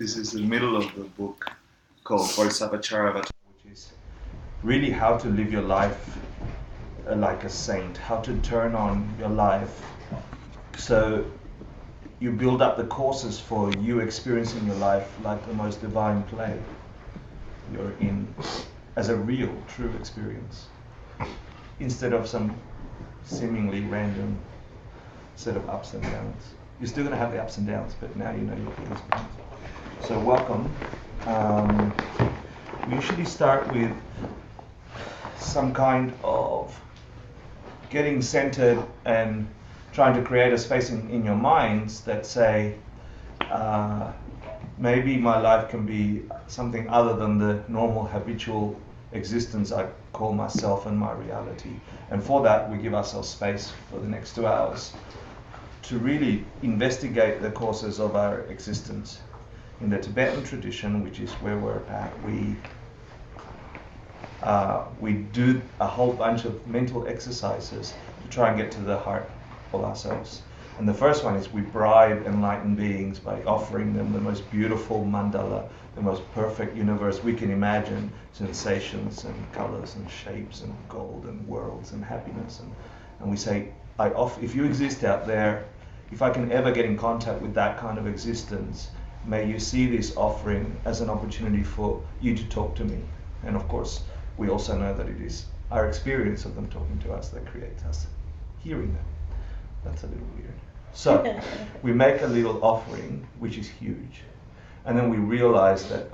This is the middle of the book called Bodhisattva, which is really how to live your life like a saint, how to turn on your life so you build up the courses for you experiencing your life like the most divine play you're in, as a real, true experience, instead of some seemingly random set of ups and downs. You're still going to have the ups and downs, but now you know your experience. So welcome. We usually start with some kind of getting centered and trying to create a space in your minds that say, maybe my life can be something other than the normal habitual existence I call myself and my reality. And for that, we give ourselves space for the next 2 hours to really investigate the causes of our existence. In the Tibetan tradition, which is where we're at, we do a whole bunch of mental exercises to try and get to the heart of ourselves. And the first one is we bribe enlightened beings by offering them the most beautiful mandala, the most perfect universe we can imagine, sensations and colors and shapes and gold and worlds and happiness. And we say, if you exist out there, if I can ever get in contact with that kind of existence, may you see this offering as an opportunity for you to talk to me. And of course, we also know that it is our experience of them talking to us that creates us hearing them. That's a little weird. So we make a little offering, which is huge. And then we realize that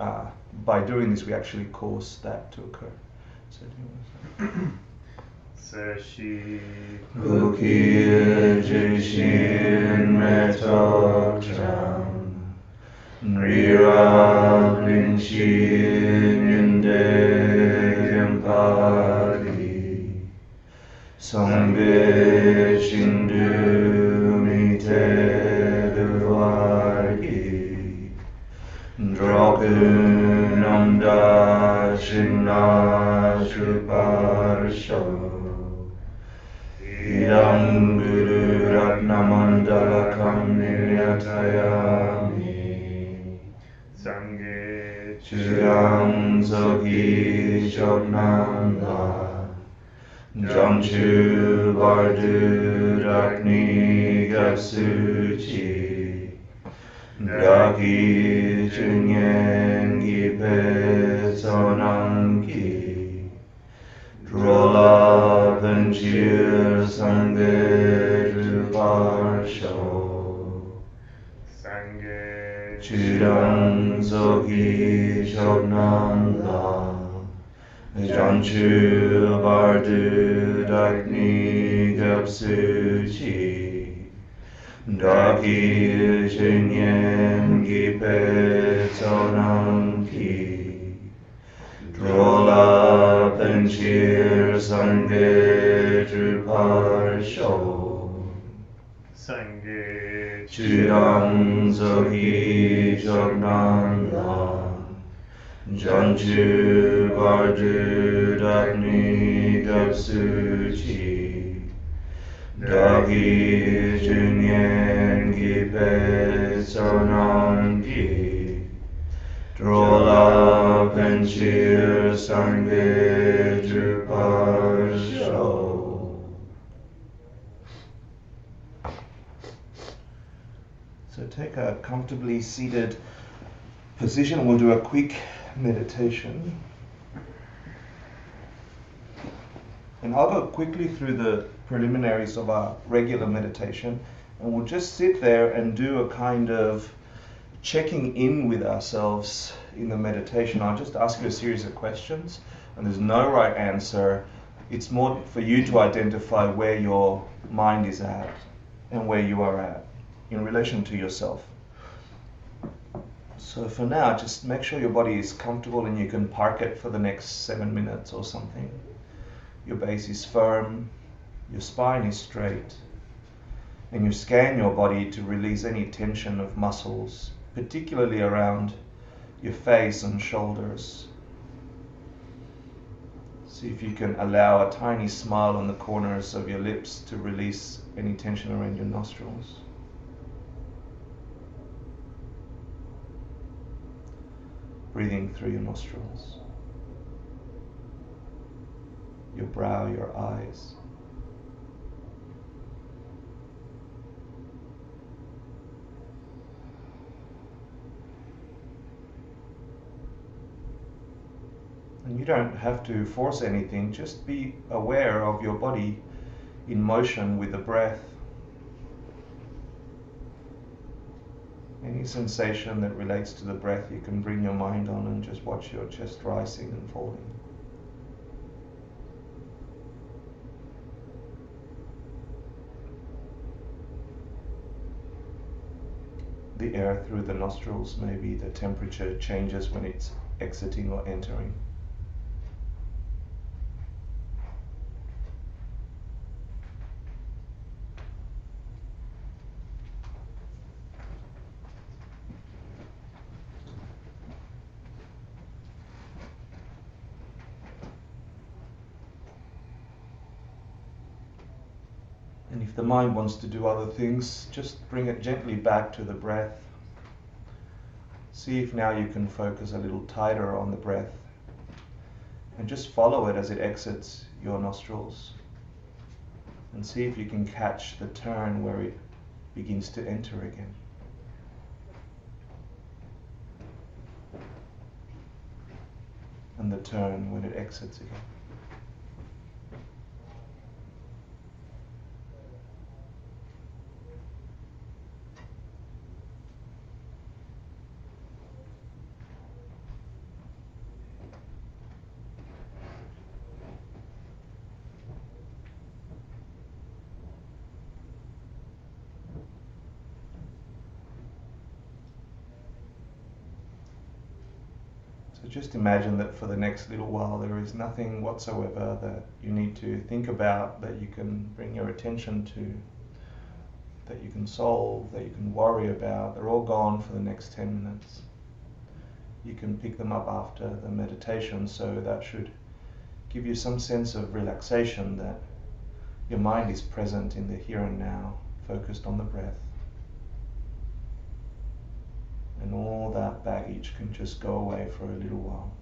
by doing this, we actually cause that to occur. So do you want to say? Sashi Bukir Jishin Metotram Nrira Blinshin Yunde Yampari Sangbe Shindu Mite Duvargi Drokun Amda Shinna Shuparsho Idam Guru Ratnamandalakam Niryatayami Sangye Churang Zogi Jodnanda Jamchu Bardu Rakni Gapsuchi Daki Chunyen Gipe Sonanki Drola Venchir Sangye Druparsho Sangye Chudang Zogi Jodnanda Janchu Bardu Dakni Gapsuchi Daki Chinyen Gipe Sonanki Drola Benchir Sangye Druparsho Sangye Chudang Zogi Jognanda Janchu Bardu Dakni Gapsuchi Dagi Junyen Gipe Sonangi Drola Benchir Sangye Druparsho. So take a comfortably seated position. We'll do a quick meditation. And I'll go quickly through the preliminaries of our regular meditation, and we'll just sit there and do a kind of checking in with ourselves in the meditation. I'll just ask you a series of questions, and there's no right answer. It's more for you to identify where your mind is at and where you are at in relation to yourself. So for now, just make sure your body is comfortable and you can park it for the next 7 minutes or something. Your base is firm, your spine is straight, and you scan your body to release any tension of muscles, particularly around your face and shoulders. See if you can allow a tiny smile on the corners of your lips to release any tension around your nostrils. breathing through your nostrils, your brow, your eyes. And you don't have to force anything, just be aware of your body in motion with the breath. Any sensation that relates to the breath, you can bring your mind on and just watch your chest rising and falling. The air through the nostrils, maybe the temperature changes when it's exiting or entering. And if the mind wants to do other things, just bring it gently back to the breath. See if now you can focus a little tighter on the breath and just follow it as it exits your nostrils. And see if you can catch the turn where it begins to enter again. And the turn when it exits again. So just imagine that for the next little while there is nothing whatsoever that you need to think about, that you can bring your attention to, that you can solve, that you can worry about. They're all gone for the next 10 minutes. You can pick them up after the meditation, so that should give you some sense of relaxation, that your mind is present in the here and now, focused on the breath. And all that baggage can just go away for a little while.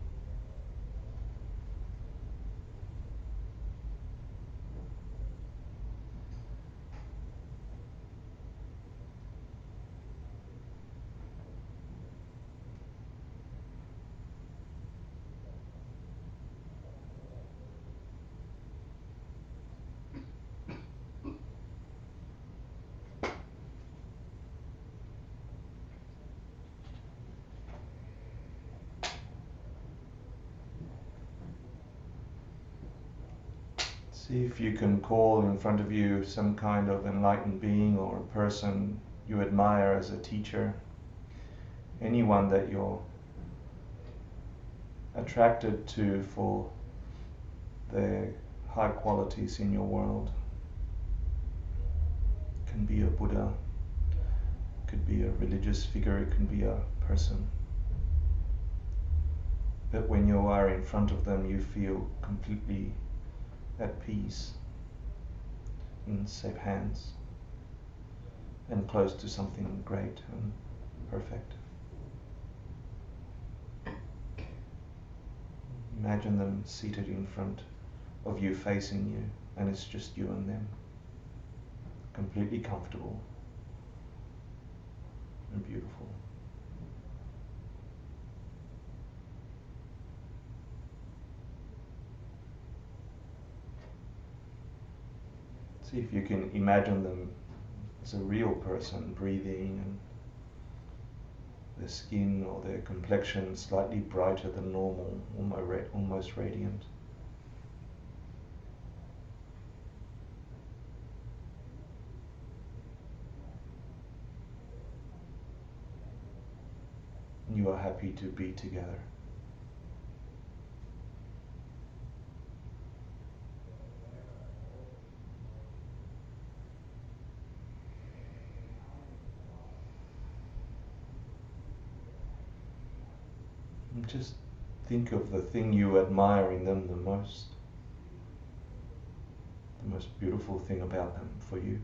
See if you can call in front of you some kind of enlightened being or a person you admire as a teacher, anyone that you're attracted to for their high qualities in your world. It can be a Buddha, it could be a religious figure, it can be a person. But when you are in front of them, you feel completely at peace, in safe hands, and close to something great and perfect. Imagine them seated in front of you, facing you, and it's just you and them, completely comfortable and beautiful. See if you can imagine them as a real person, breathing, and their skin or their complexion slightly brighter than normal, almost radiant. You are happy to be together. And just think of the thing you admire in them the most beautiful thing about them for you.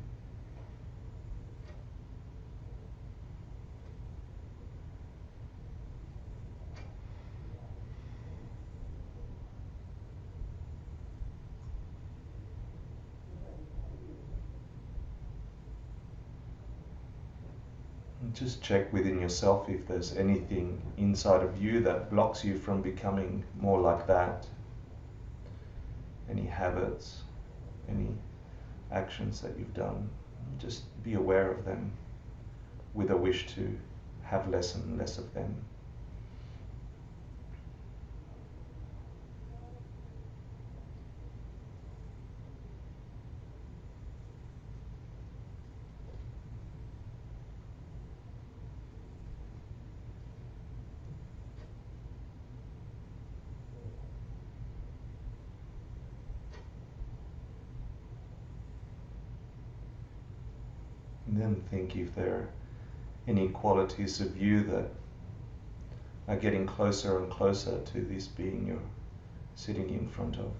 Just check within yourself if there's anything inside of you that blocks you from becoming more like that. Any habits, any actions that you've done, just be aware of them with a wish to have less and less of them. And then think if there are any qualities of you that are getting closer and closer to this being you're sitting in front of.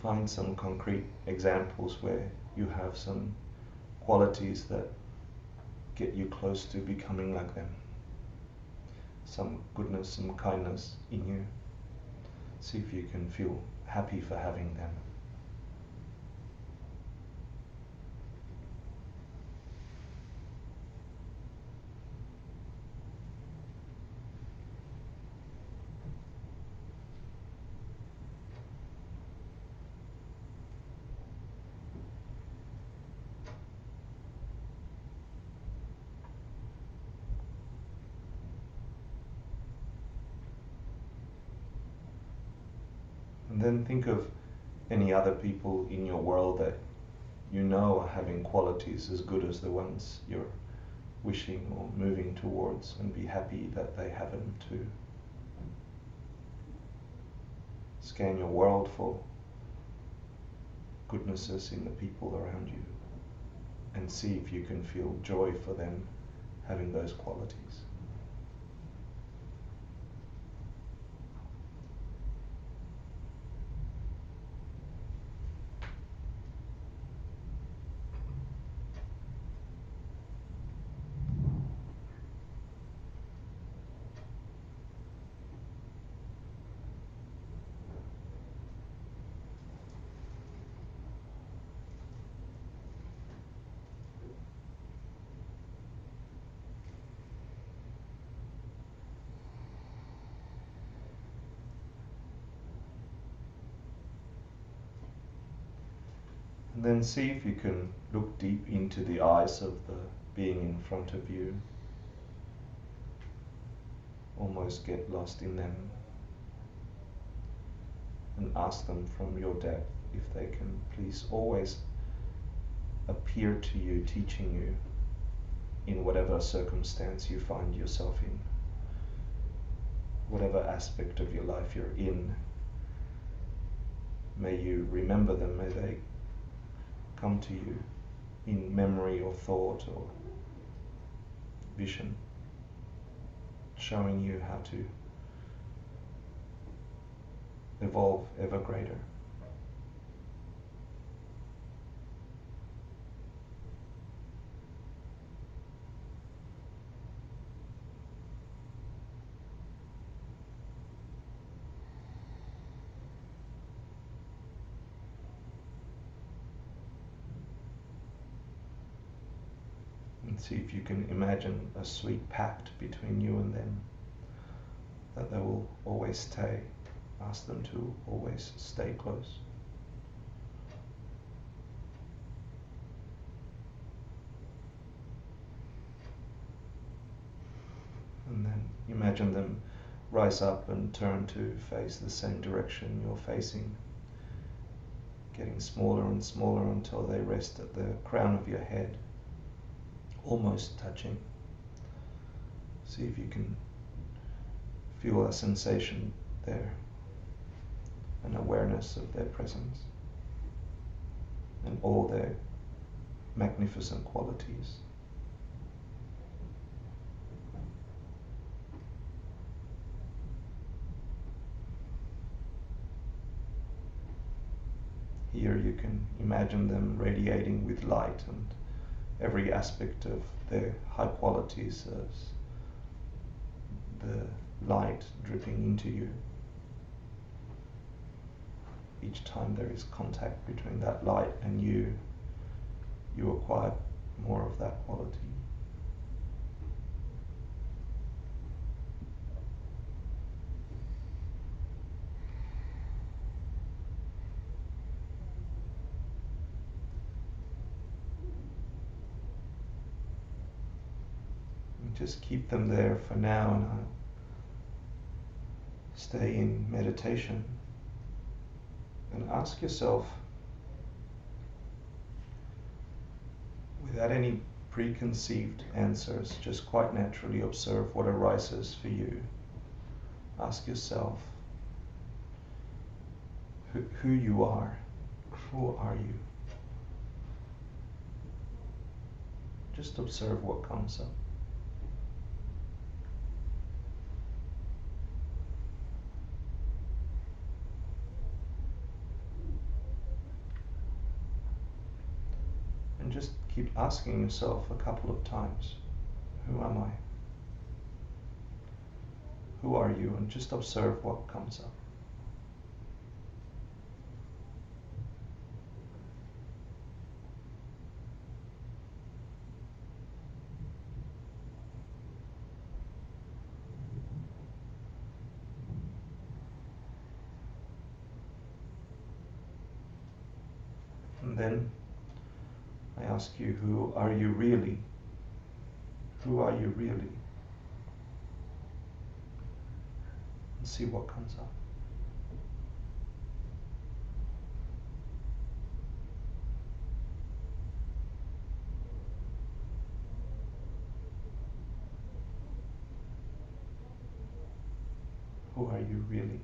Find some concrete examples where you have some qualities that get you close to becoming like them. Some goodness, some kindness in you. See if you can feel happy for having them. And then think of any other people in your world that you know are having qualities as good as the ones you're wishing or moving towards, and be happy that they have them too. Scan your world for goodnesses in the people around you and see if you can feel joy for them having those qualities. And then see if you can look deep into the eyes of the being in front of you. Almost get lost in them. And ask them from your depth if they can please always appear to you, teaching you in whatever circumstance you find yourself in. Whatever aspect of your life you're in, may you remember them, may they come to you in memory or thought or vision, showing you how to evolve ever greater. And see if you can imagine a sweet pact between you and them, that they will always stay. Ask them to always stay close. And then imagine them rise up and turn to face the same direction you're facing, getting smaller and smaller until they rest at the crown of your head, almost touching. See if you can feel a sensation there, an awareness of their presence and all their magnificent qualities. Here you can imagine them radiating with light, and every aspect of their high qualities as the light dripping into you. Each time there is contact between that light and you, you acquire more of that quality. And just keep them there for now, and I'll stay in meditation. And ask yourself, without any preconceived answers, just quite naturally observe what arises for you. Ask yourself who you are. Who are you? Just observe what comes up. And just keep asking yourself a couple of times, who am I? Who are you? And just observe what comes up. And then I ask you, who are you really? Who are you really? And see what comes up. Who are you really?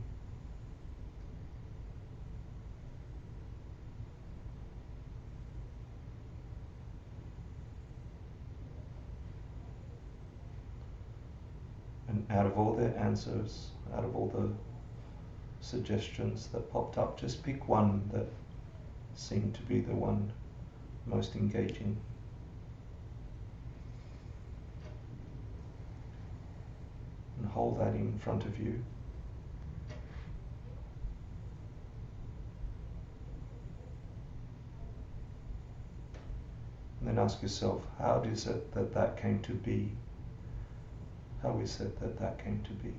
And out of all the answers, out of all the suggestions that popped up, just pick one that seemed to be the one most engaging. And hold that in front of you. And then ask yourself, how is it that that came to be? How is it that that came to be?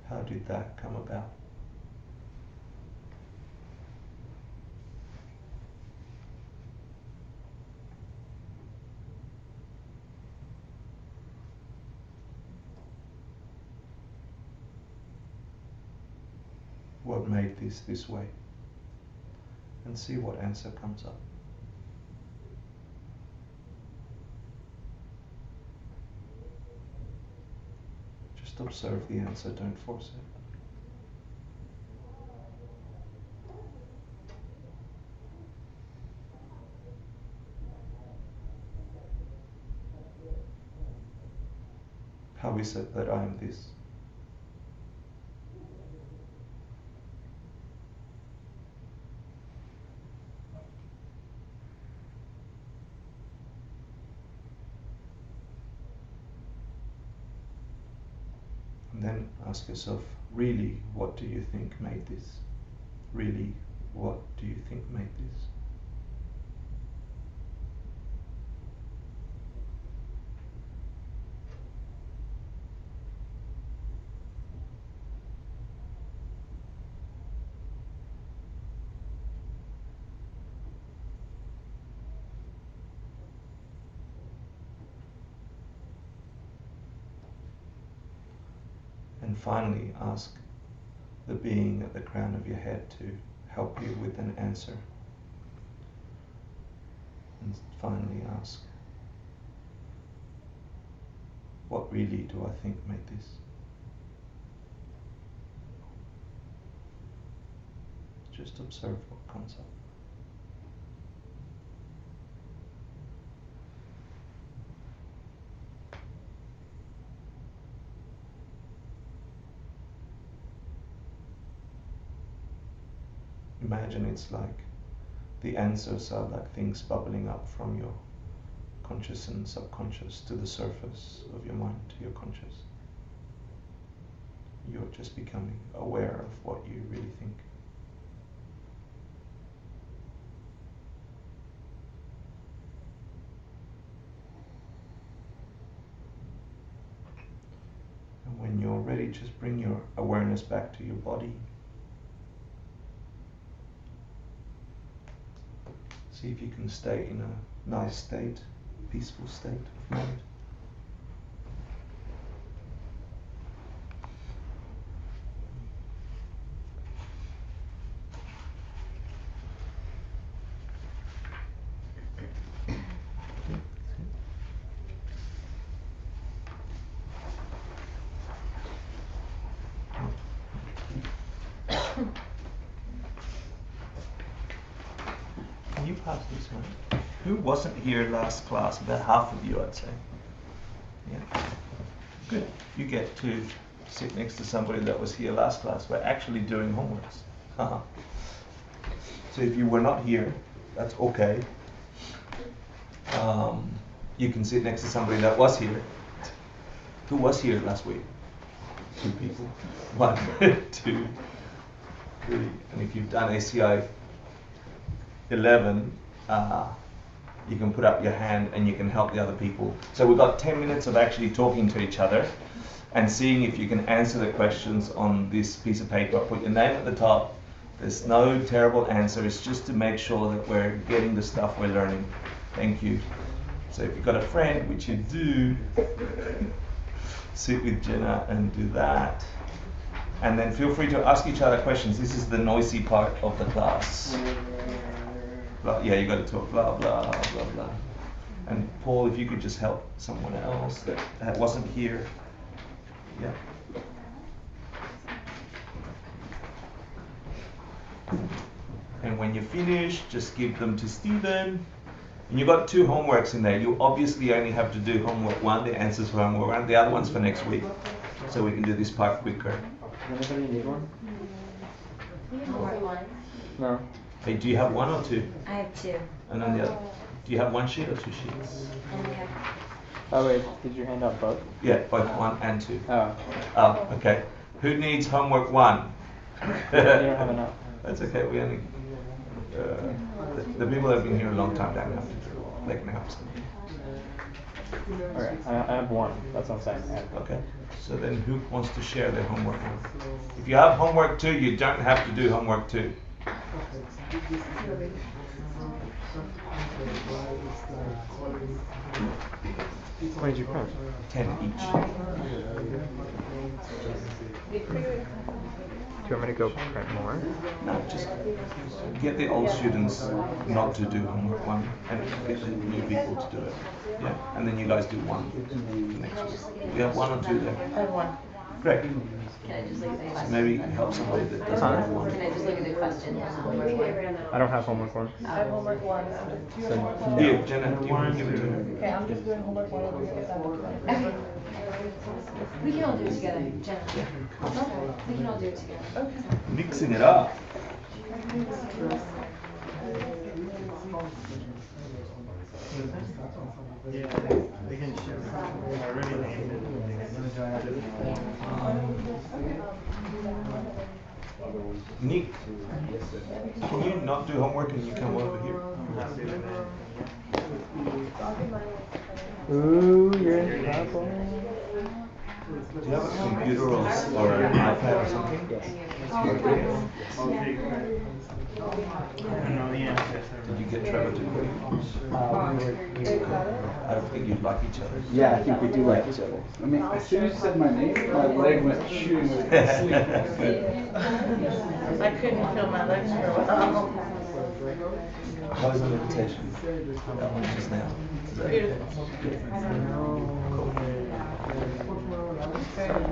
How did that come about? What made this way? And see what answer comes up. Just observe the answer, don't force it. How is it that I am this? And then ask yourself, really, what do you think made this? Really, what do you think made this? And finally, ask the being at the crown of your head to help you with an answer. And finally ask, what really do I think made this? Just observe what comes up. Imagine it's like the answers are like things bubbling up from your conscious and subconscious to the surface of your mind, to your conscious. You're just becoming aware of what you really think. ready, just bring your awareness back to your body. See if you can stay in a nice state, peaceful state of mind. Can you pass this one? Who wasn't here last class? About half of you, I'd say. Yeah. Good. You get to sit next to somebody that was here last class. We're actually doing homeworks. So if you were not here, that's okay. You can sit next to somebody that was here. Who was here last week? 2 people. 1, 2, 3. And if you've done ACI 11, you can put up your hand and you can help the other people. So we've got 10 minutes of actually talking to each other and seeing if you can answer the questions on this piece of paper. Put your name at the top. There's no terrible answer. It's just to make sure that we're getting the stuff we're learning. Thank you. So if you've got a friend, which you do, sit with Jenna and do that. And then feel free to ask each other questions. This is the noisy part of the class. Yeah, you got to talk blah, blah, blah, blah. And Paul, if you could just help someone else that wasn't here. Yeah. And when you finish, just give them to Stephen. And you've got 2 homeworks in there. You obviously only have to do homework 1, the answers for homework 1, the other one's for next week. So we can do this part quicker. Does anybody need one? No. Hey, do you have 1 or 2? I have 2. And then the other, do you have 1 sheet or 2 sheets? And we have. Oh wait, did you hand out both? Yeah, both 1 and 2. Oh. Oh, okay. Who needs homework 1? You don't have enough. That's okay. We only the people that have been here a long time don't have to. They can help some. Okay, I have 1. That's what I'm saying. I have 1. Okay. So then, who wants to share their homework? If you have homework 2, you don't have to do homework 2. What did you print? 10 each. Do you want me to go print more? No, just get the old students not to do homework 1 and get the new people to do it. Yeah, and then you guys do 1 the next week. You have 1 or 2 there? I have 1. Great. Can I just look at the So question? maybe help somebody that doesn't have 1. Can I just look at the question? I don't have homework 1. I have homework 1. So no. Here, Jenna, do you want to give it to her? Okay, I'm just doing homework 1 and we get that one. We can all do it together, Jenna. We can all do it together. Mixing it up. Nick, can you not do homework and you come over here? Ooh, you're in trouble. Do you have a computer or an iPad or something? Did you get Trevor to do it? I don't think you'd like each other. Yeah, I think we do like each other. I mean, as soon as you said my name, my leg went shooting with sleep. I couldn't feel my legs for a while. How was the meditation? That one just now. Is that okay? Cool. Thank you.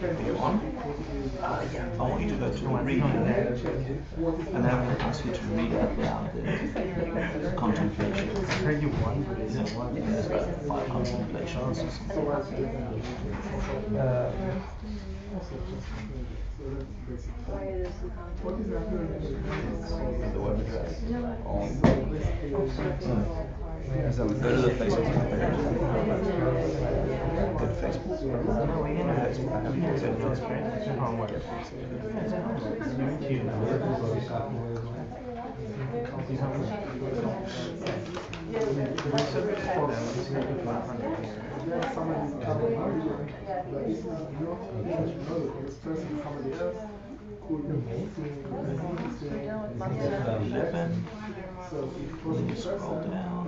Are you on? Yeah. I want you to go to read and then I'm going to ask you to read out loud the contemplation. I heard you won, but is it one? There's about 5 contemplations or something. The web address. So Go to the Facebook page. Go to Facebook. Then you scroll down,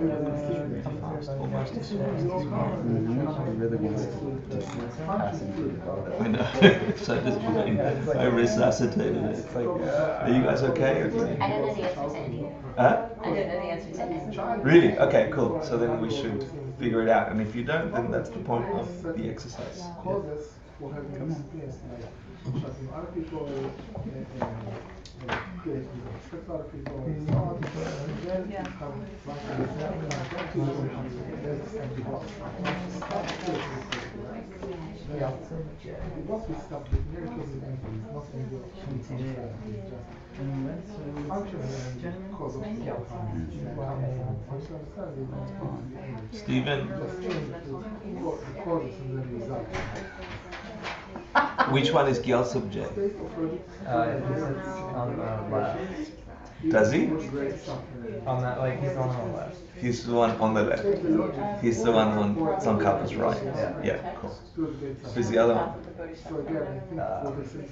almost as I know, so disappointing. I resuscitated it. It's like, are you guys okay? I don't know the answer to any. Huh? I don't know the answer to any. Really? Okay, cool. So then we should figure it out. And if you don't, then that's the point of the exercise. Stephen, which one is Gyal subject? He sits on the left. Does he? On that, like, he's on the left. He's the one on the left. He's the one on Tsongkapa's right. Yeah, cool. Who's the other one? This is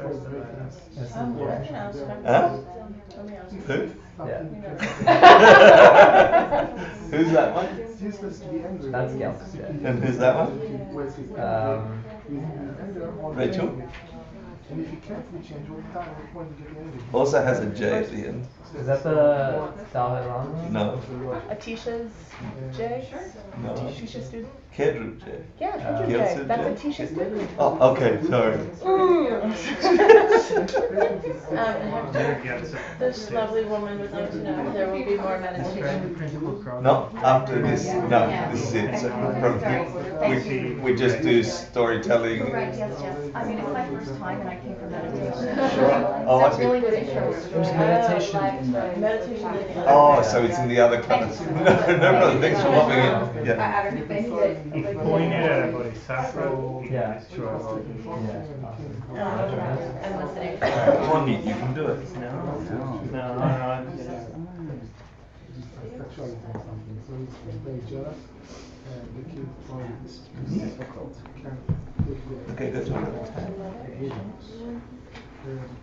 Jack. Huh? Who? Yeah. Who's that one? That's Gyal subject. And who's that one? Rachel? Also has a J at the end. Is that the Dalai Lama? No. Atisha's J? No. Atisha student? Kedru J. Yeah, Kendra Gyaltsen J. That's J? Atisha student. Oh, okay, sorry. This lovely woman would like to know if there will be more meditation. No, after this, no, this is it. So from here, we just do storytelling. Right, yes. I mean, it's my first time and I came from meditation. Oh, I That's see. really good intro. There's meditation in that. Meditation in the Oh, so it's in the other class. No problem. Thanks for popping in. Yeah. I don't think that. If pointed at a bodhisattva, Yeah. sure. I'm listening. Come on, you can do it. Okay, go to another tab.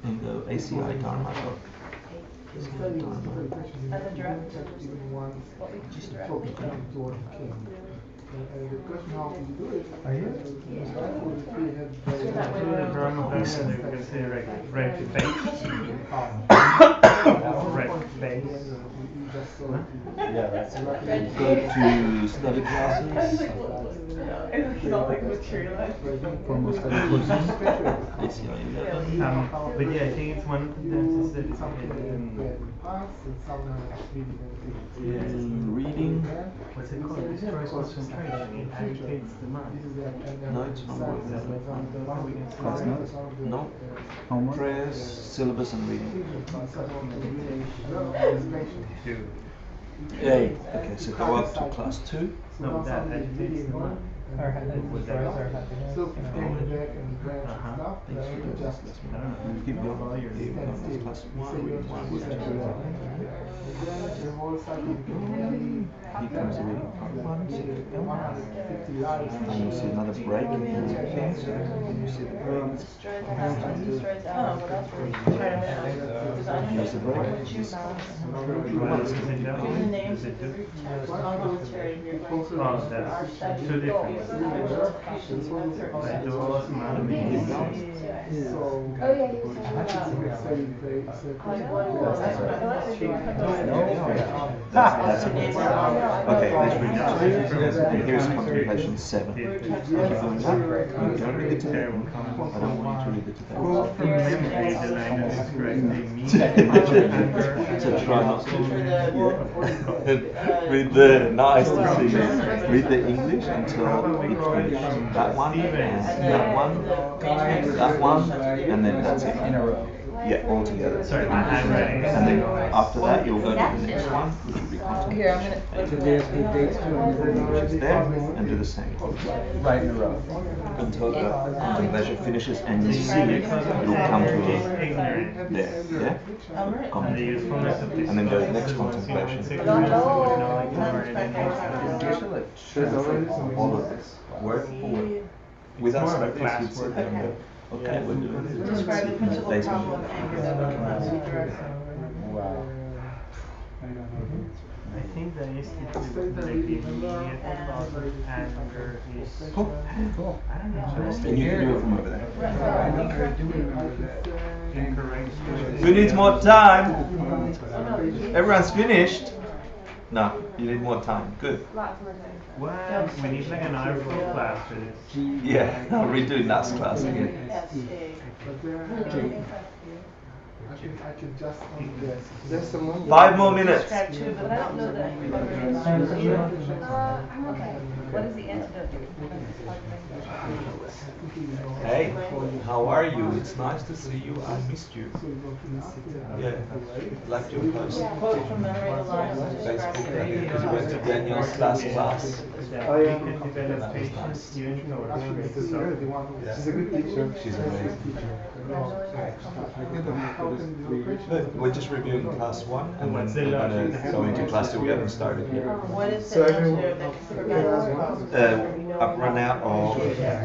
And go ACI Dharma book. ACI Dharma. As a direct, what we just directly. Are you? Yeah, that's Go to study classes. It's not like materialized. formal study courses. ACI 11. But yeah, I think it's one of the dances that is Reading. what's it called? This first concentration. It agitates the mind. No, it's not working. Class notes. No. Homework. Prayers, syllabus, and reading. Dude. Yay. Okay, so go up to class 2. No, that agitates the mind. It destroys our happiness. Thanks for doing this. I don't know. Keep going. Here we go. Class 1, reading 1, reading 2. He comes reading part 1. And you see another break in the things. And you see the break. Destroys our happiness, destroys our, well, that's really trying to Here's the break. What does it do? Does it do? Oh, that's two different. Like those mountains. Oh, yeah, you were That's it. Okay, let's read it. And here's contemplation 7. Keep doing that. You don't read the Tibetan. I don't want you to read the Who Tibetan. from memory the line that describes the meaning? So try not to. Read the nice to see. Read the English until it's finished. That one, and that one, and then that's it. In a row. Yeah, all together. Sorry, my handwriting is And then so after that, you'll go to the next one, which will be Here, I'm contemplation. gonna. Which is there, and do the same. Right in a row. Until the leisure finishes and you see it, it'll come to a ignorant. there, yeah? I'm right. And the Contemplation. usefulness of this. And then go to the next contemplation. All of this, word for word. Without subtitles, you'd sit there and go, okay, we're doing it. Describe the principal Based on- problem of anger that we cannot see directly. Wow. I think that is to do with like the immediate cause of anger is. Cool. I don't know. And you can do it from over there. Incorrect. Who needs more time? Everyone's finished? No, you need more time. Good. Well, we need like an hour for class for this. Yeah, I'll redo Nat's class again. I can just there's someone 5 more minutes. Describe two, but I don't know that. I'm okay. What is the antidote to Hey, how are you? It's nice to see you. I missed you. Yeah, liked your post. Quote from memory the lines to describe Facebook, the I think, because you went to Daniel's last class. That Oh, we yeah. can develop patience even though actually it's this is so. good. She's a good teacher. She's an amazing teacher. How can you But we're just reviewing class 1 and What's then the we're going logic? to go into class 2. We haven't started yet. What is So the everyone- answer that can prevent this problem? I've run out of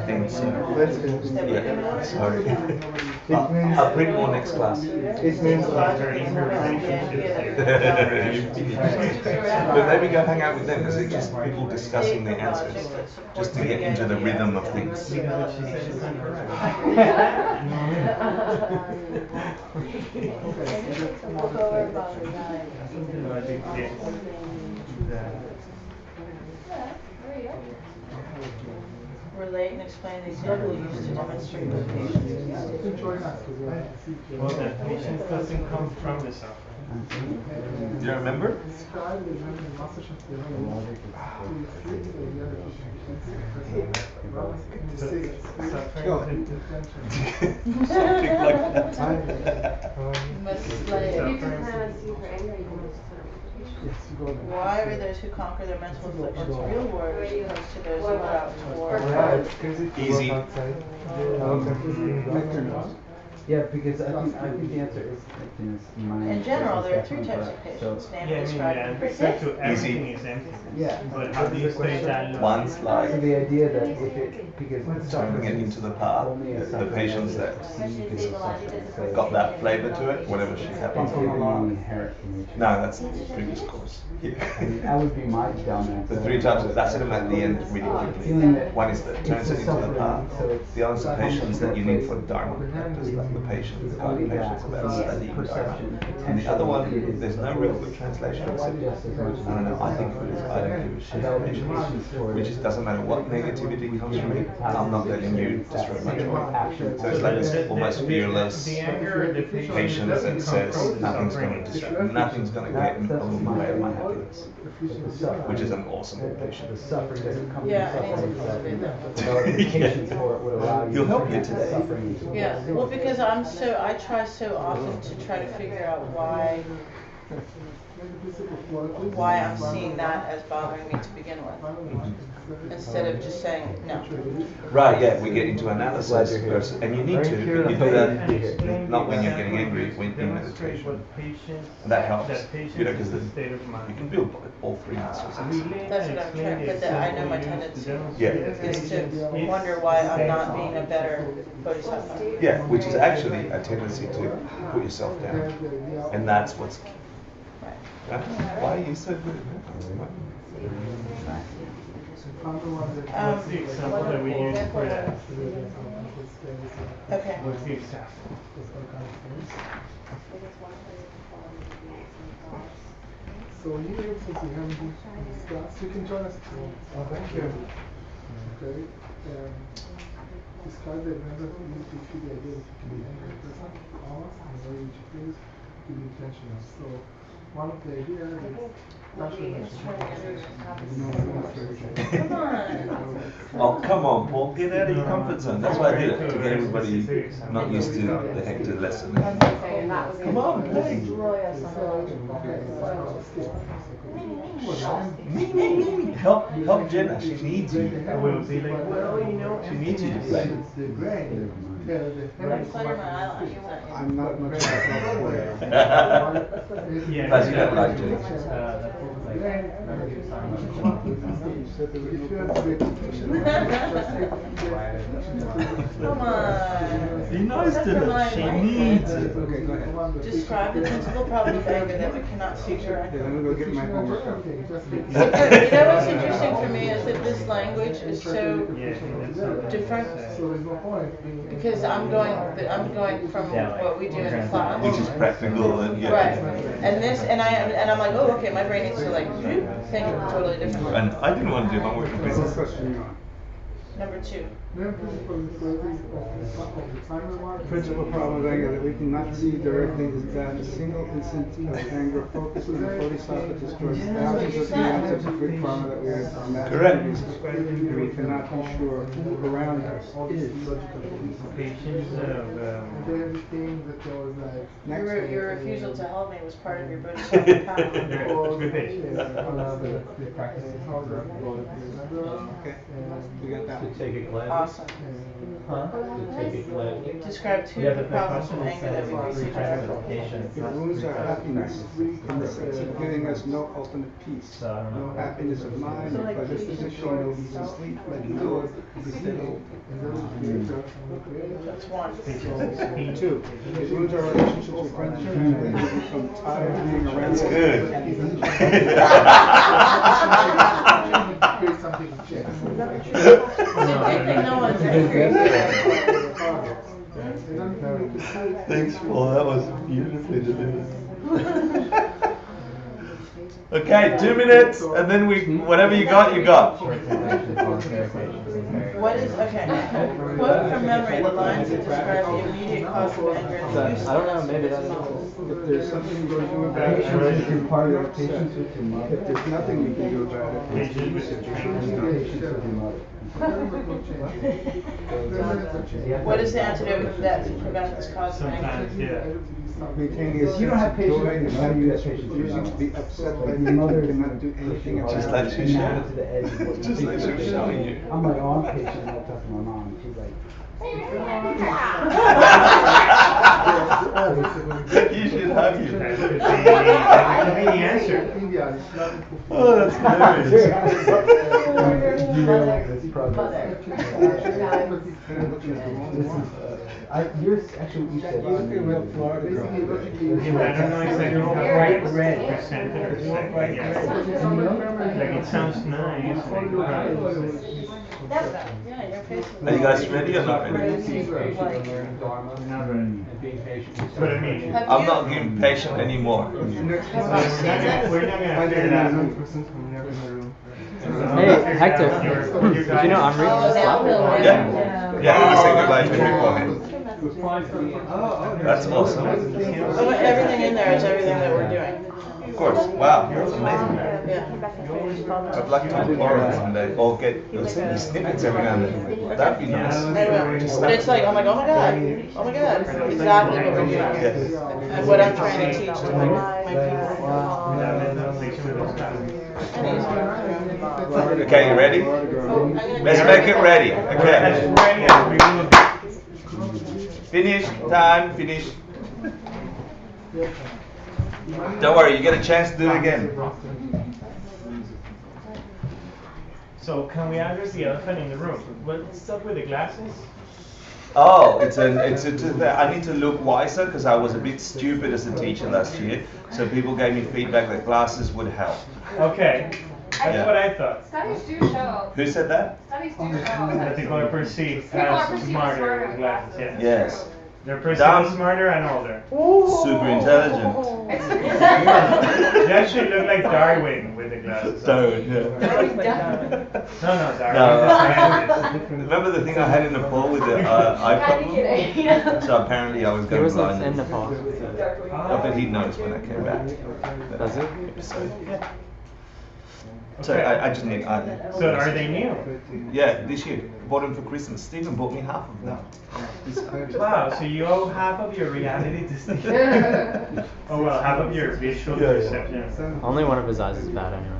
things. Let's finish. Yeah, sorry. It means I'll bring more next class. it means Are there interrelationships there? But maybe go hang out with them because it's just people discussing the answers, just to get into the rhythm of things. Logic, yes. Relate and explain the example used to demonstrate what patience is. Well, that patience doesn't come from the suffering. Do you remember? Suffering Something like that. Why are those who conquer their mental afflictions real warriors opposed to those who are out to war? Easy. Yeah, because I think the answer is In general, there are three types of patience, namely described in the answer to everything Easy. is empty. Yeah. But how do you say that? One's So like the idea that if it, because turning it into the path, the patience that got that flavor to it, whatever she happens to be. inherent in nature. No, that's the previous course. I mean, Yeah. that would be my dumb answer. The 3 types of that's them at the end really Feeling quickly. that One is that turns it into the path. so it's The other is the patience that you need for Dharma practice, like the patience, the only patience that about studying Dharma. And the other one, there's no real good translation except, just as much. I don't know, I think it is I don't give a shit patience, which is, doesn't matter what negativity comes from me, I'm not letting you destroy my joy. So it's like this almost fearless The anger or the patience that says nothing's going to destroy, nothing's going to get in the way of my happiness, which is an awesome The patience. suffering doesn't come from Yeah, I need suffering to itself. do that. Developing patience for it would allow you He'll help to you turn that today. suffering into Yeah, well, because I try so often to try to figure out why I'm seeing that as bothering me to begin with, instead of just saying no. Right, yeah, we get into analysis versus, and you need to, but you do that not when you're getting angry, when in meditation. That helps, you know, because you can build all 3 muscles. That's what I'm trying, but I know my tendency Yeah. is to wonder why I'm not being a better Bodhisattva. Yeah, which is actually a tendency to put yourself down, and that's what's. Right. Why are you so good? What's the example that we use for that? Okay. What's the example? So you know, since we haven't been in this class, you can join us too. Oh, thank you. Okay. Describe the event that you to feel the idea that you can be angry person, almost, and the way you choose to be intentional. So one of the ideas is Come on. Oh, come on, Paul, get out of your comfort zone. That's why I did it, to get everybody not used to the Hector lesson. Come on, play. Help Jenna. She needs you. I will be like, well, you know, She needs you to play. The grain, the Flutter my eyelashes at you. I'm not much of a player. yeah. Plus you don't like Jenna. You said there was Come on. Be nice to her. She needs it. Okay, go ahead. Describe the principal problem of anger that we cannot see directly. Yeah, I'm gonna go get my homework out. You know what's interesting for me is that this language is so different So there's no point. because I'm going from what we do in class. Which is practical and yeah. Right. And this and I'm like, oh okay, my brain needs to like think totally differently. And I didn't want to do homework for What's business. the question you want? Number 2. Principal problem of anger that we cannot see directly is that a single instant of anger focused on the Bodhisattva destroys thousands of years of good karma that we are Correct. and we cannot be sure who around us is. Patience Your refusal to help me was part of your Bodhisattva path. Good patience. Okay, we got that. To take it gladly. Awesome. Huh? To take it gladly. Describe 2 of the problems of anger that we can see directly. It ruins our happiness in the sense of giving us no ultimate peace, no happiness of mind, no pleasure physically, no ease of sleep, letting go of That's 1. 2, it ruins our relationships with friends and family. We become tired of being around. That's good. No one's angry. Thanks, Paul. That was beautifully delivered. Okay, 2 minutes, and then whatever you got, you got. What is, okay, quote from memory the lines that describe the immediate cause of anger and the use I don't know, maybe that's. If there's something we can do about it, part of patience with your mother. If there's nothing we can do about it, it's What is the antidote to that to prevent this cause of anger? Sometimes, yeah. maintaining a sense of joy and refusing to be upset that your mother cannot do anything about Just it. like she showed. Just like she was showing you. I'm like, oh, I'm patient. I talk to my mom. She's like, You should have you. That could be the answer. Oh, that's hilarious. You're actually, you said, Yeah, but I don't know exactly how bright red. percent or percent, but yeah. Like it sounds nice. Yeah, your face is. Are you guys ready or not ready? Not ready. But I mean, I'm not being patient anymore. we're not gonna figure it out. Hey, Hector, did you know I'm reading this stuff? Yeah. Yeah, I'm gonna say goodbye to him beforehand. That's awesome. Oh, everything in there is everything that we're doing. Of course. Wow, that's amazing. Yeah. I'd like to borrow them someday, or get these snippets every now and then. That'd be nice. I will. But it's like, I'm like, oh my god, exactly what we're doing. Yes. And what I'm trying to teach to my people. Okay, you ready? Let's make it ready. Okay. Finish. Time. Finish. Don't worry, you get a chance to do it again. so can we address the elephant in the room? What's up with the glasses? Oh, I need to look wiser because I was a bit stupid as a teacher last year. So people gave me feedback that glasses would help. Okay, that's Yeah. what I thought. Studies do show. Who said that? Studies do show. That people are perceived People are as perceived smarter as with glasses. Yeah. Yes. They're perceived Dumb. as smarter and older. Super intelligent. You actually look like Darwin with the glasses. Darwin, yeah. No, Darwin. No. Scientist. Remember the thing I had in Nepal with the eye problem? So apparently I was He going was blind. in Nepal. I bet he knows when I came back. Does he? Episode. Yeah. So Okay. I just need. So are they new? Yeah, this year. Bought them for Christmas. Stephen bought me half of them. Wow, so you owe half of your reality to Steve. Oh well, half of your visual Yeah, yeah. perception. Only one of his eyes is bad anyway.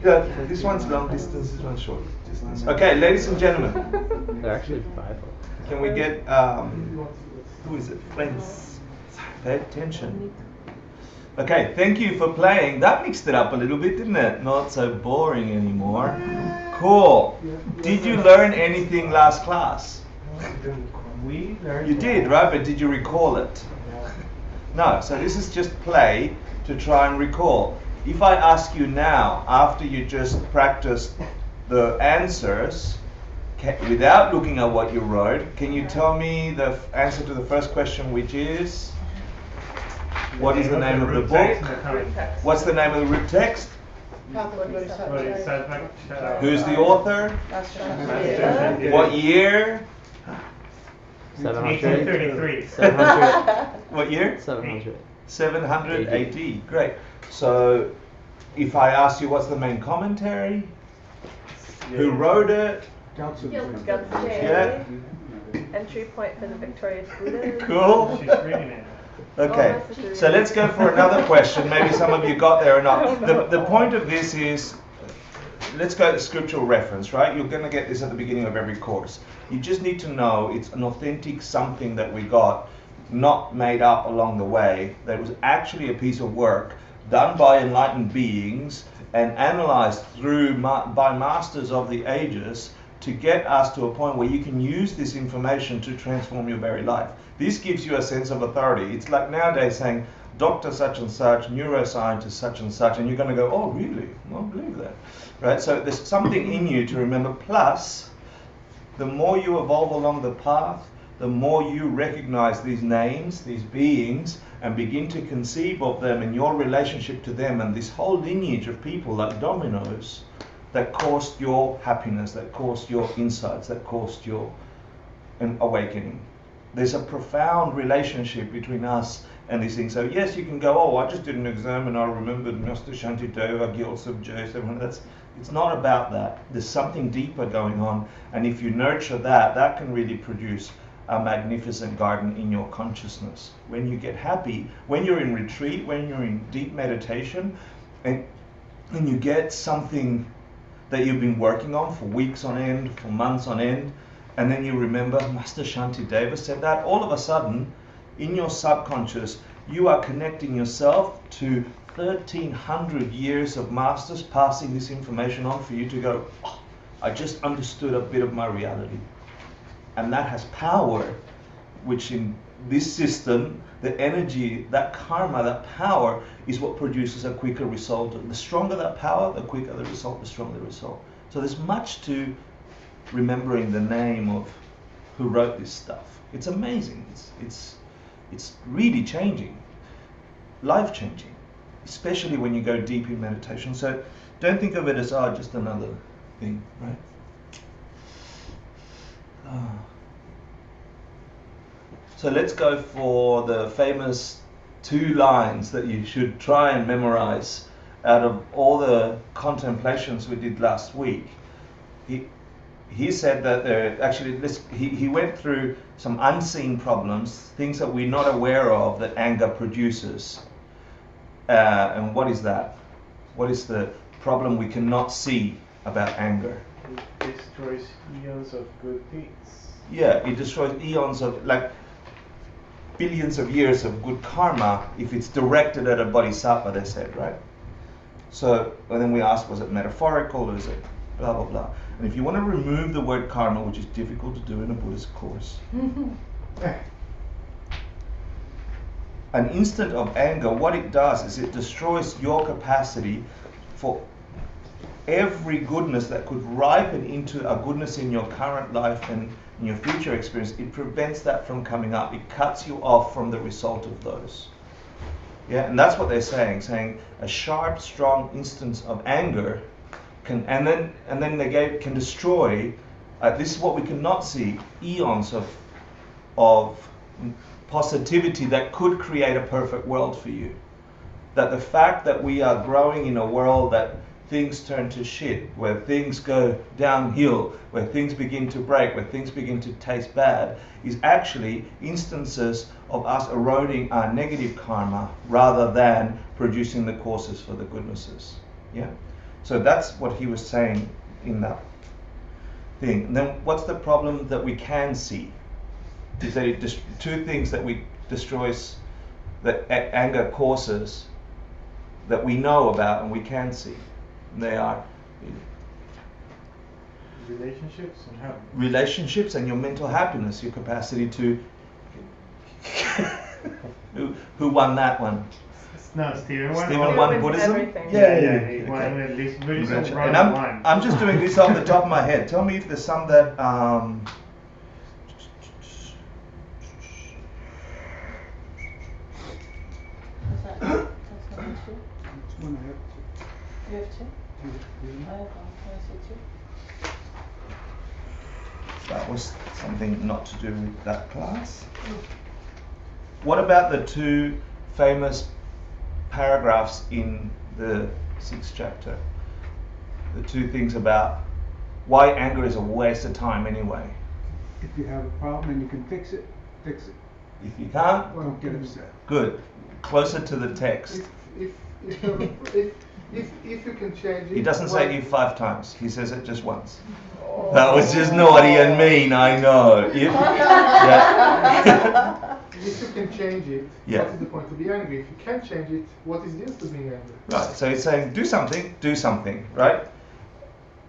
Yeah, this one's long distance, this one's short distance. Okay, ladies and gentlemen, They're actually bifocal. can we get, who is it? Friends. Pay attention. Okay, thank you for playing. That mixed it up a little bit, didn't it? Not so boring anymore. Cool. Did you learn anything last class? We learned. You did, right? But did you recall it? No, so this is just play to try and recall. If I ask you now, after you just practiced the answers, without looking at what you wrote, can you tell me the answer to the first question, which is? What is the name of the book? What's the name of the root text? Bodhisattva. Who's the author? What year? 700. 1833. 700. What year? 700. 700 AD. Great. So, if I ask you what's the main commentary? Who wrote it? Yeah. Entry point for the victorious Buddha. Cool. She's reading it. Okay, so let's go for another question. Maybe some of you got there or not. The point of this is, let's go to scriptural reference, right? You're going to get this at the beginning of every course. You just need to know it's an authentic something that we got, not made up along the way. That was actually a piece of work done by enlightened beings and analyzed through by masters of the ages to get us to a point where you can use this information to transform your very life. This gives you a sense of authority. It's like nowadays saying, Dr. such and such, neuroscientist such and such, and you're going to go, oh, really? I don't believe that. Right? So there's something in you to remember. Plus, the more you evolve along the path, the more you recognize these names, these beings, and begin to conceive of them and your relationship to them and this whole lineage of people like dominoes that caused your happiness, that caused your insights, that caused your awakening. There's a profound relationship between us and these things. So yes, you can go, oh, I just did an exam and I remembered Master Shantideva, guilts of Joseph. It's not about that. There's something deeper going on. And if you nurture that, that can really produce a magnificent garden in your consciousness. When you get happy, when you're in retreat, when you're in deep meditation, and you get something that you've been working on for weeks on end, for months on end, and then you remember Master Shantideva said that, all of a sudden, in your subconscious, you are connecting yourself to 1,300 years of masters passing this information on for you to go, oh, I just understood a bit of my reality. And that has power, which in this system, the energy, that karma, that power is what produces a quicker result. The stronger that power, the quicker the result, the stronger the result. So there's much to remembering the name of who wrote this stuff. It's amazing. It's really changing, life-changing, especially when you go deep in meditation. So don't think of it as, oh, just another thing, right? So let's go for the famous 2 lines that you should try and memorize out of all the contemplations we did last week. He said that he went through some unseen problems, things that we're not aware of that anger produces. And what is that? What is the problem we cannot see about anger? It destroys eons of good deeds. Yeah, it destroys eons of, like, billions of years of good karma if it's directed at a bodhisattva, they said, right? So, and then we asked, was it metaphorical or is it blah, blah, blah? And if you want to remove the word karma, which is difficult to do in a Buddhist course, an instant of anger, what it does is it destroys your capacity for every goodness that could ripen into a goodness in your current life and in your future experience. It prevents that from coming up. It cuts you off from the result of those. Yeah, and that's what they're saying a sharp, strong instance of anger can, and then they can destroy. This is what we cannot see: eons of positivity that could create a perfect world for you. That the fact that we are growing in a world that things turn to shit, where things go downhill, where things begin to break, where things begin to taste bad, is actually instances of us eroding our negative karma rather than producing the causes for the goodnesses. Yeah? So that's what he was saying in that thing. And then what's the problem that we can see? Is that it two things that we destroys, that anger causes, that we know about and we can see. And they are relationships and your mental happiness, your capacity to who won that one? No, Stephen won. Stephen won Buddhism? Everything. Yeah, he won at least Buddhism. And I'm just doing this off the top of my head. Tell me if there's some that That's number 2. It's one I have. You have 2? Yeah. I have 1. Can I see 2? that was something not to do with that class. What about the 2 famous paragraphs in the 6th chapter? The 2 things about why anger is a waste of time anyway. If you have a problem and you can fix it, fix it. If you can't, Don't get upset. good. Closer to the text. If you can change it. He doesn't say if 5 times. He says it just once. That was just naughty and mean, I know. If, yeah. If you can change it, Yeah. what is the point to be angry? If you can't change it, what is the use to being angry? Right, so he's saying do something, right?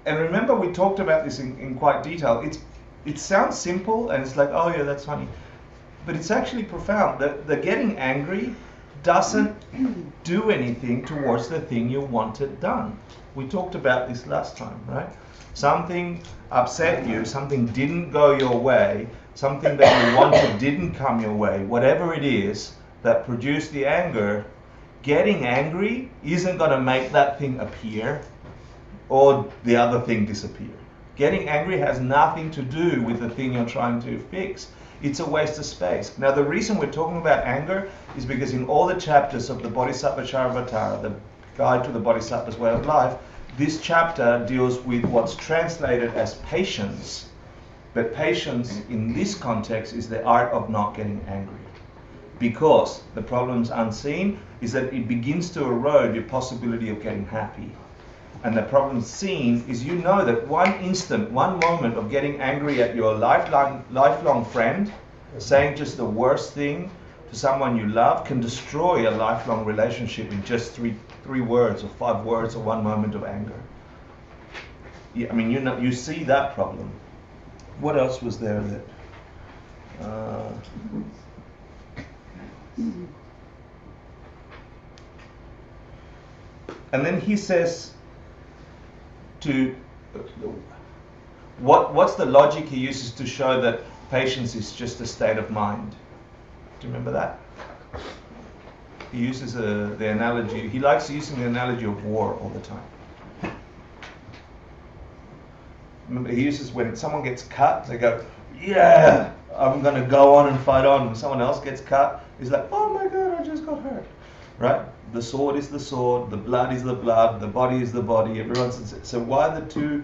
And remember we talked about this in quite detail. It sounds simple and it's like, oh yeah, that's funny. But it's actually profound. The getting angry doesn't do anything towards the thing you wanted done. We talked about this last time, right? Something upset you, something didn't go your way, something that you wanted didn't come your way, whatever it is that produced the anger, getting angry isn't going to make that thing appear or the other thing disappear. Getting angry has nothing to do with the thing you're trying to fix. It's a waste of space. Now the reason we're talking about anger is because in all the chapters of the Bodhisattva Charyavatara, the guide to the Bodhisattva's way of life, this chapter deals with what's translated as patience. But patience in this context is the art of not getting angry. Because the problem's unseen is that it begins to erode your possibility of getting happy. And the problem seen is you know that one instant, one moment of getting angry at your lifelong friend, saying just the worst thing to someone you love, can destroy a lifelong relationship in just three words or 5 words or one moment of anger. Yeah, I mean, you see that problem. What else was there that? And then he says what's the logic he uses to show that patience is just a state of mind? Do you remember that? He uses the analogy. He likes using the analogy of war all the time. Remember, he uses when someone gets cut, they go, yeah, I'm going to go on and fight on. When someone else gets cut, he's like, oh my God, I just got hurt. Right? The sword is the sword, the blood is the blood, the body is the body. Everyone's so why are the 2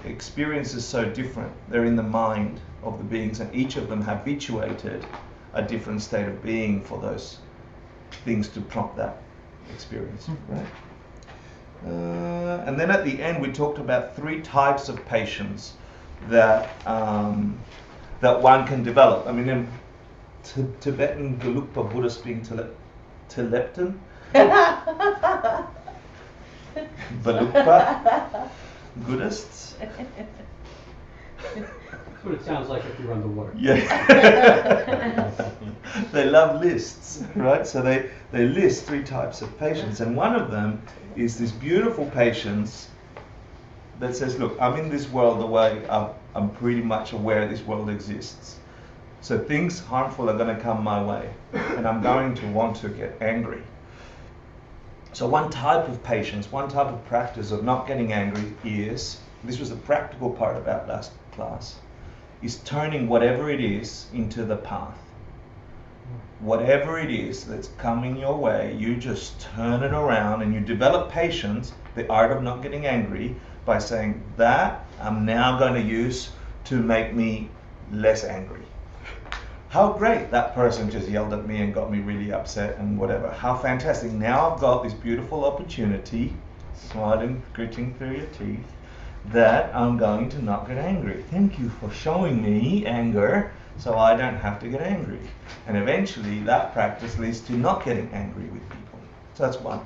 experiences so different? They're in the mind of the beings, and each of them habituated a different state of being for those things to prompt that experience. Right? And then at the end we talked about 3 types of patience that that one can develop. I mean, in Tibetan Gelugpa Buddhists being Tileptan, Gelugpa Buddhists. That's what it sounds like if you're underwater. Yeah. They love lists, right? So they list 3 types of patience, and one of them is this beautiful patience that says, look, I'm in this world the way I'm pretty much aware this world exists. So things harmful are going to come my way, and I'm going to want to get angry. So one type of patience, one type of practice of not getting angry is, this was the practical part about last class, is turning whatever it is into the path. Whatever it is that's coming your way, you just turn it around and you develop patience the art of not getting angry by saying that I'm now going to use to make me less angry. How great, that person just yelled at me and got me really upset and whatever. How fantastic. Now I've got this beautiful opportunity, smiling, gritting through your teeth, that I'm going to not get angry. Thank you for showing me anger so I don't have to get angry. And eventually that practice leads to not getting angry with people. So that's one.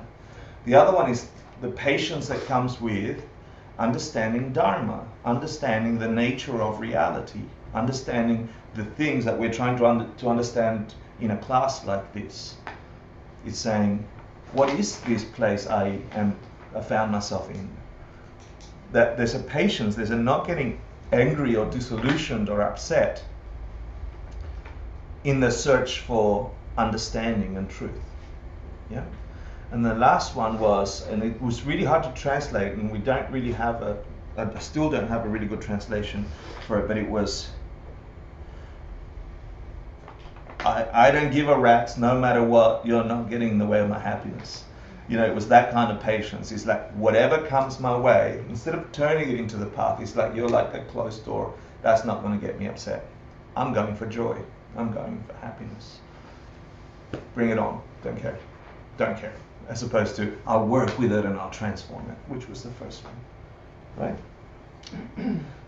The other one is the patience that comes with understanding Dharma, understanding the nature of reality, understanding the things that we're trying to understand in a class like this. It's saying, what is this place I found myself in? That there's a patience, there's a not getting angry or disillusioned or upset in the search for understanding and truth. Yeah. And the last one was, and it was really hard to translate, and we don't really have I still don't have a really good translation for it, but it was, I don't give a rat's, no matter what, you're not getting in the way of my happiness. You know, it was that kind of patience. It's like, whatever comes my way, instead of turning it into the path, it's like, you're like a closed door. That's not going to get me upset. I'm going for joy. I'm going for happiness. Bring it on. Don't care. Don't care. As opposed to, I'll work with it and I'll transform it, which was the first one. Right?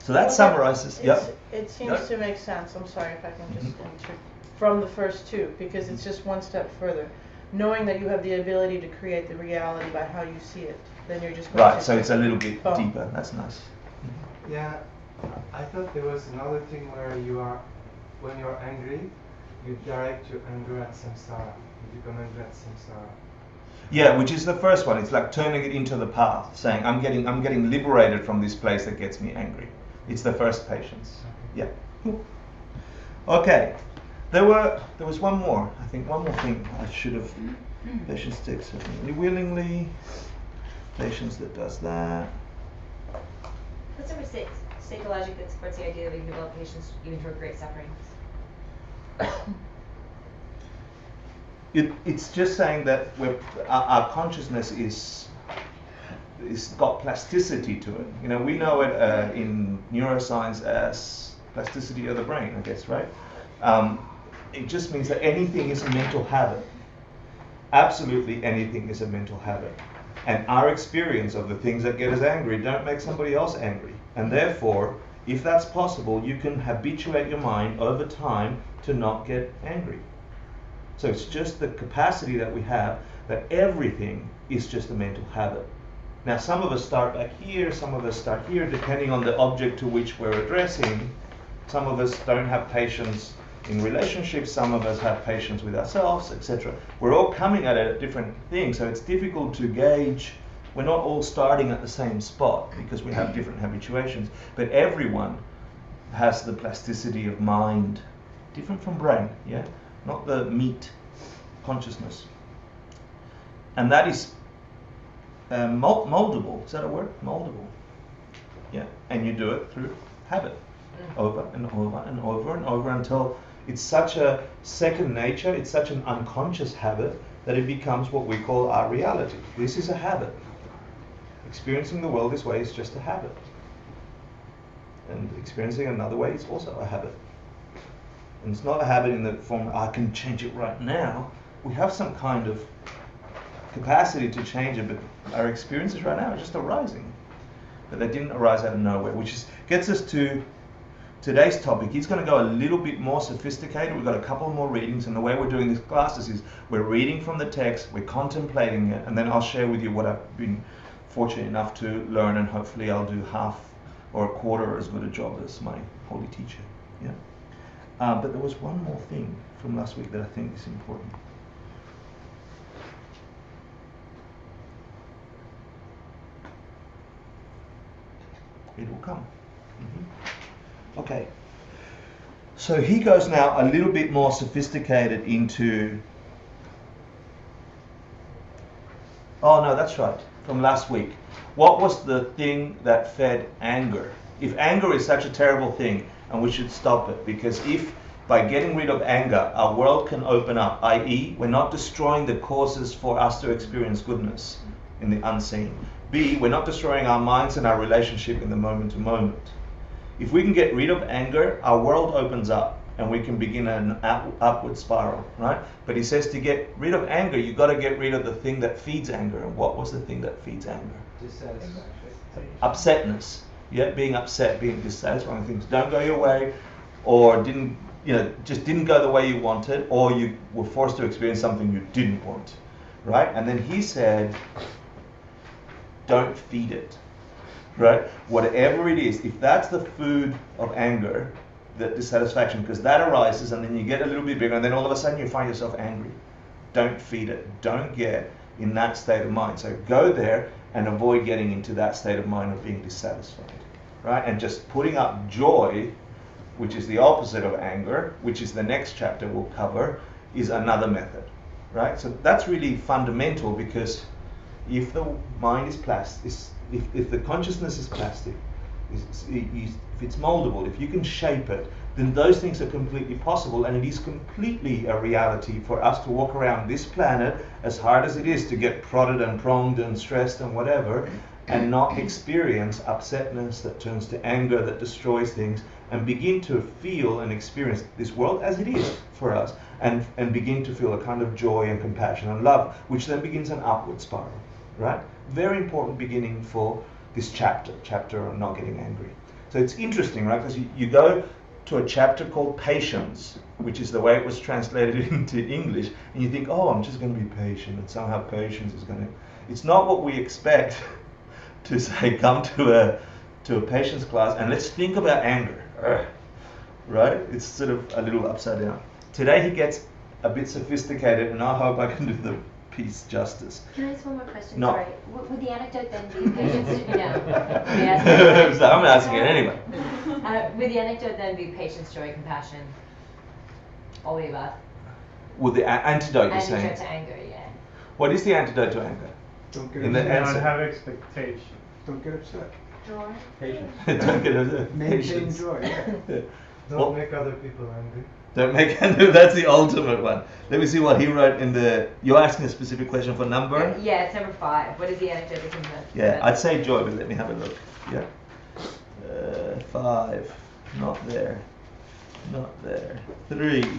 So that summarizes. Yep. It seems to make sense. I'm sorry if I can just enter from the first two, because it's just one step further. Knowing that you have the ability to create the reality by how you see it, then you're just going right. So it's a little bit deeper. That's nice. Yeah, I thought there was another thing where when you're angry, you direct your anger at samsara. You become angry at samsara. Yeah, which is the first one. It's like turning it into the path, saying I'm getting liberated from this place that gets me angry. It's the first patience. Yeah. Cool. Okay. There was one more. I think one more thing I should have. Patience takes certainly willingly. Patience that does that. What's number 6? State the logic that supports the idea that we can develop patience even through great suffering. It's just saying that our consciousness is got plasticity to it. You know, we know it in neuroscience as plasticity of the brain, I guess, right? It just means that anything is a mental habit. Absolutely anything is a mental habit. And our experience of the things that get us angry don't make somebody else angry. And therefore, if that's possible, you can habituate your mind over time to not get angry. So it's just the capacity that we have that everything is just a mental habit. Now, some of us start back here, some of us start here, depending on the object to which we're addressing. Some of us don't have patience in relationships, some of us have patience with ourselves, etc. We're all coming at it at different things, so it's difficult to gauge. We're not all starting at the same spot because we have different habituations, but everyone has the plasticity of mind, different from brain, yeah? Not the meat consciousness. And that is moldable. Is that a word? Moldable. Yeah, and you do it through habit, over and over and over and over until it's such a second nature, it's such an unconscious habit that it becomes what we call our reality. This is a habit. Experiencing the world this way is just a habit. And experiencing another way is also a habit. And it's not a habit in the form, I can change it right now. We have some kind of capacity to change it, but our experiences right now are just arising. But they didn't arise out of nowhere, which gets us to today's topic. He's going to go a little bit more sophisticated. We've got a couple more readings, and the way we're doing these classes is we're reading from the text, we're contemplating it, and then I'll share with you what I've been fortunate enough to learn, and hopefully I'll do half or a quarter as good a job as my holy teacher. Yeah. But there was one more thing from last week that I think is important. It will come. Okay. So he goes now a little bit more sophisticated into... Oh no, that's right. From last week. What was the thing that fed anger? If anger is such a terrible thing, and we should stop it, because if by getting rid of anger our world can open up, i.e. we're not destroying the causes for us to experience goodness in the unseen, B, we're not destroying our minds and our relationship in the moment to moment. If we can get rid of anger, our world opens up and we can begin an upward spiral, right? But he says to get rid of anger, you've got to get rid of the thing that feeds anger. And what was the thing that feeds anger? Dissatisfaction. Upsetness. Yeah, being upset, being dissatisfied when things don't go your way, or just didn't go the way you wanted, or you were forced to experience something you didn't want, right? And then he said, don't feed it, right? Whatever it is, if that's the food of anger, that dissatisfaction, because that arises and then you get a little bit bigger and then all of a sudden you find yourself angry. Don't feed it. Don't get in that state of mind. So go there and avoid getting into that state of mind of being dissatisfied, right? And just putting up joy, which is the opposite of anger, which is the next chapter we'll cover, is another method, right? So that's really fundamental, because if the mind is plastic, if the consciousness is plastic, if it's moldable, if you can shape it, then those things are completely possible, and it is completely a reality for us to walk around this planet, as hard as it is to get prodded and pronged and stressed and whatever, and not experience upsetness that turns to anger, that destroys things, and begin to feel and experience this world as it is for us, and begin to feel a kind of joy and compassion and love, which then begins an upward spiral, right? Very important beginning for this chapter on not getting angry. So it's interesting, right? Because you go to a chapter called Patience, which is the way it was translated into English, and you think, oh, I'm just going to be patient, and somehow patience is going to... It's not what we expect to say, come to a patience class, and let's think about anger, right? It's sort of a little upside down. Today he gets a bit sophisticated, and I hope I can do the piece justice. Can I ask one more question? No. Sorry. Would the anecdote then be patience? So I'm asking it anyway. Would the anecdote then be patience, joy, compassion, all the above? Well, the antidote, you're saying. Antidote to anger, yeah. What is the antidote to anger? Don't get In the upset. answer. Don't have expectation. Don't get upset. Joy. Patience. Don't get upset. Maintain Patience. joy. Yeah. Don't Well, make other people angry. don't make that's the ultimate one. Let me see what he wrote in the... You're asking a specific question for number? Yeah, it's number 5. What is the anecdote that comes up? Yeah, I'd say joy, but let me have a look. Yeah. 5. Not there. Not there. 3. I'll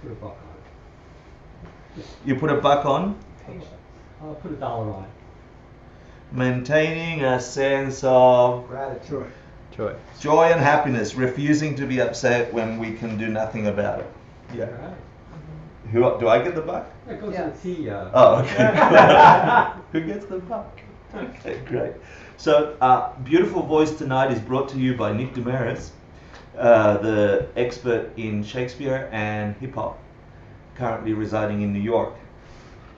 put a buck on it. You put a buck on? I'll put $1 on it. Maintaining a sense of Gratitude. Joy. joy and happiness, refusing to be upset when we can do nothing about it. Yeah. All right. Who do I get the buck? That goes Yes. to the tea. Oh, okay. Who gets the buck? Okay, great. So, Beautiful Voice tonight is brought to you by Nick Damaris, the expert in Shakespeare and hip hop, currently residing in New York.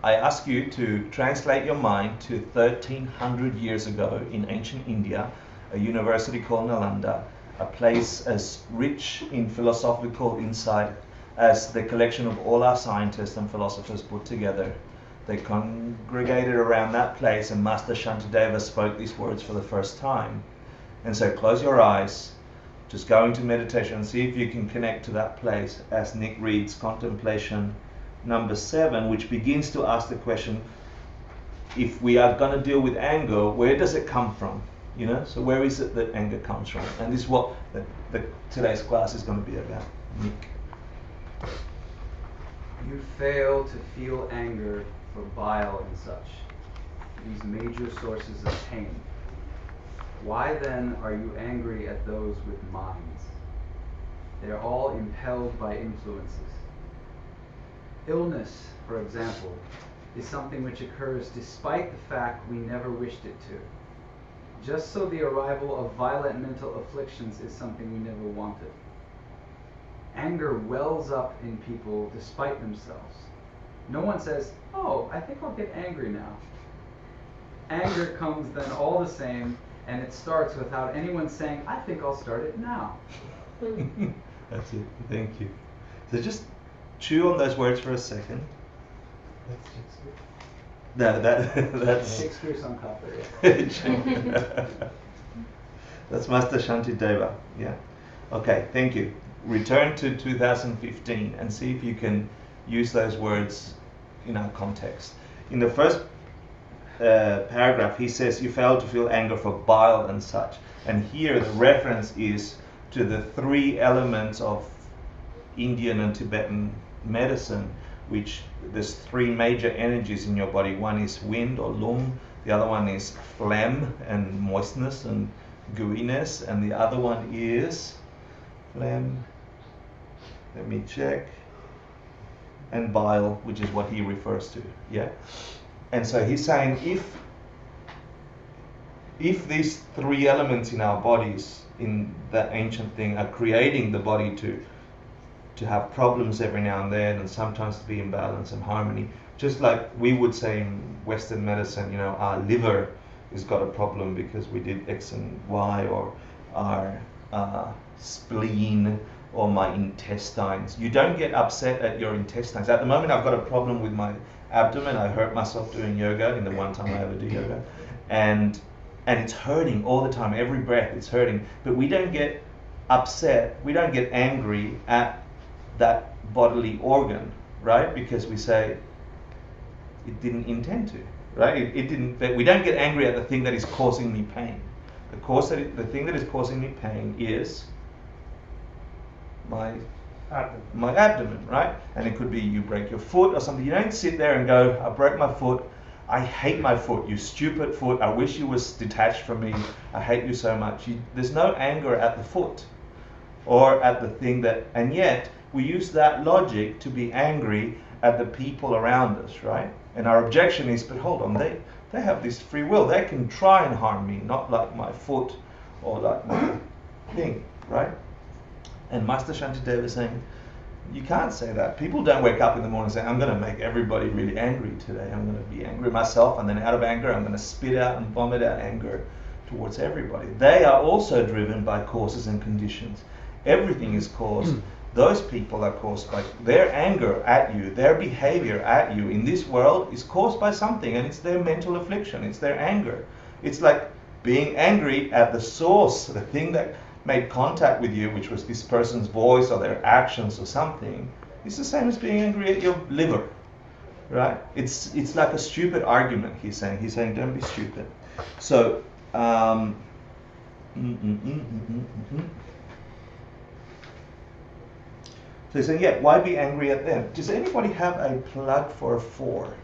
I ask you to translate your mind to 1300 years ago in ancient India, a university called Nalanda, a place as rich in philosophical insight as the collection of all our scientists and philosophers put together. They congregated around that place, and Master Shantideva spoke these words for the first time. And so close your eyes, just go into meditation and see if you can connect to that place as Nick reads Contemplation number 7, which begins to ask the question, if we are going to deal with anger, where does it come from? You know, so where is it that anger comes from? And this is what today's class is going to be about. Nick. You fail to feel anger for bile and such, these major sources of pain. Why then are you angry at those with minds? They are all impelled by influences. Illness, for example, is something which occurs despite the fact we never wished it to. Just so the arrival of violent mental afflictions is something we never wanted. Anger wells up in people despite themselves. No one says, oh, I think I'll get angry now. Anger comes then all the same, and it starts without anyone saying, I think I'll start it now. That's it. Thank you. So just chew on those words for a second. That's Shakespeare's on copper, yeah. That's Master Shantideva. Yeah. Okay, thank you. Return to 2015 and see if you can use those words in our context. In the first paragraph, he says, you fail to feel anger for bile and such. And here the reference is to the 3 elements of Indian and Tibetan medicine, which there's 3 major energies in your body. One is wind or lung, the other one is phlegm and moistness and gooiness, and the other one is phlegm, let me check, and bile, which is what he refers to. Yeah. And so he's saying if these 3 elements in our bodies in that ancient thing are creating the body to have problems every now and then, and sometimes to be in balance and harmony, just like we would say in Western medicine, our liver has got a problem because we did X and Y, or our spleen, or my intestines. You don't get upset at your intestines. At the moment, I've got a problem with my abdomen. I hurt myself doing yoga in the one time I ever do yoga, and it's hurting all the time. Every breath it's hurting, but we don't get upset. We don't get angry at that bodily organ, right? Because we say it didn't intend to, right? It didn't. We don't get angry at the thing that is causing me pain. The thing that is causing me pain is my abdomen, right? And it could be you break your foot or something. You don't sit there and go, I broke my foot, I hate my foot, you stupid foot, I wish you was detached from me, I hate you so much. There's no anger at the foot or at the thing that, and yet we use that logic to be angry at the people around us, right? And our objection is, but hold on, they have this free will, they can try and harm me, not like my foot or like my thing, right? And Master Shantideva is saying, you can't say that. People don't wake up in the morning and say, I'm going to make everybody really angry today. I'm going to be angry myself, and then out of anger, I'm going to spit out and vomit out anger towards everybody. They are also driven by causes and conditions. Everything is caused. Those people are caused by their anger at you, their behavior at you in this world is caused by something, and it's their mental affliction, it's their anger. It's like being angry at the source, the thing that made contact with you, which was this person's voice or their actions or something. It's the same as being angry at your liver, right? It's like a stupid argument, he's saying. He's saying, don't be stupid. So, so he's saying, yeah, why be angry at them? Does anybody have a plug for a 4?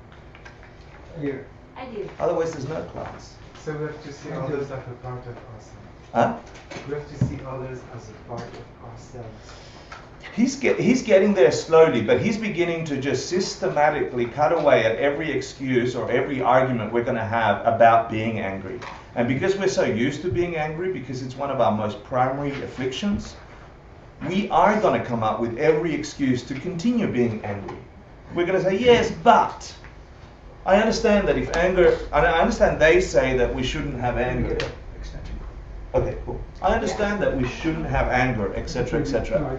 Here. I do. Otherwise, there's no class. So we have to see others as a part of ourselves. Huh? We have to see others as a part of ourselves. He's getting there slowly, but he's beginning to just systematically cut away at every excuse or every argument we're going to have about being angry. And because we're so used to being angry, because it's one of our most primary afflictions, we are going to come up with every excuse to continue being angry. We're going to say, yes, but I understand that if anger, I understand they say that we shouldn't have anger. Okay, cool. I understand that we shouldn't have anger, etc., etc.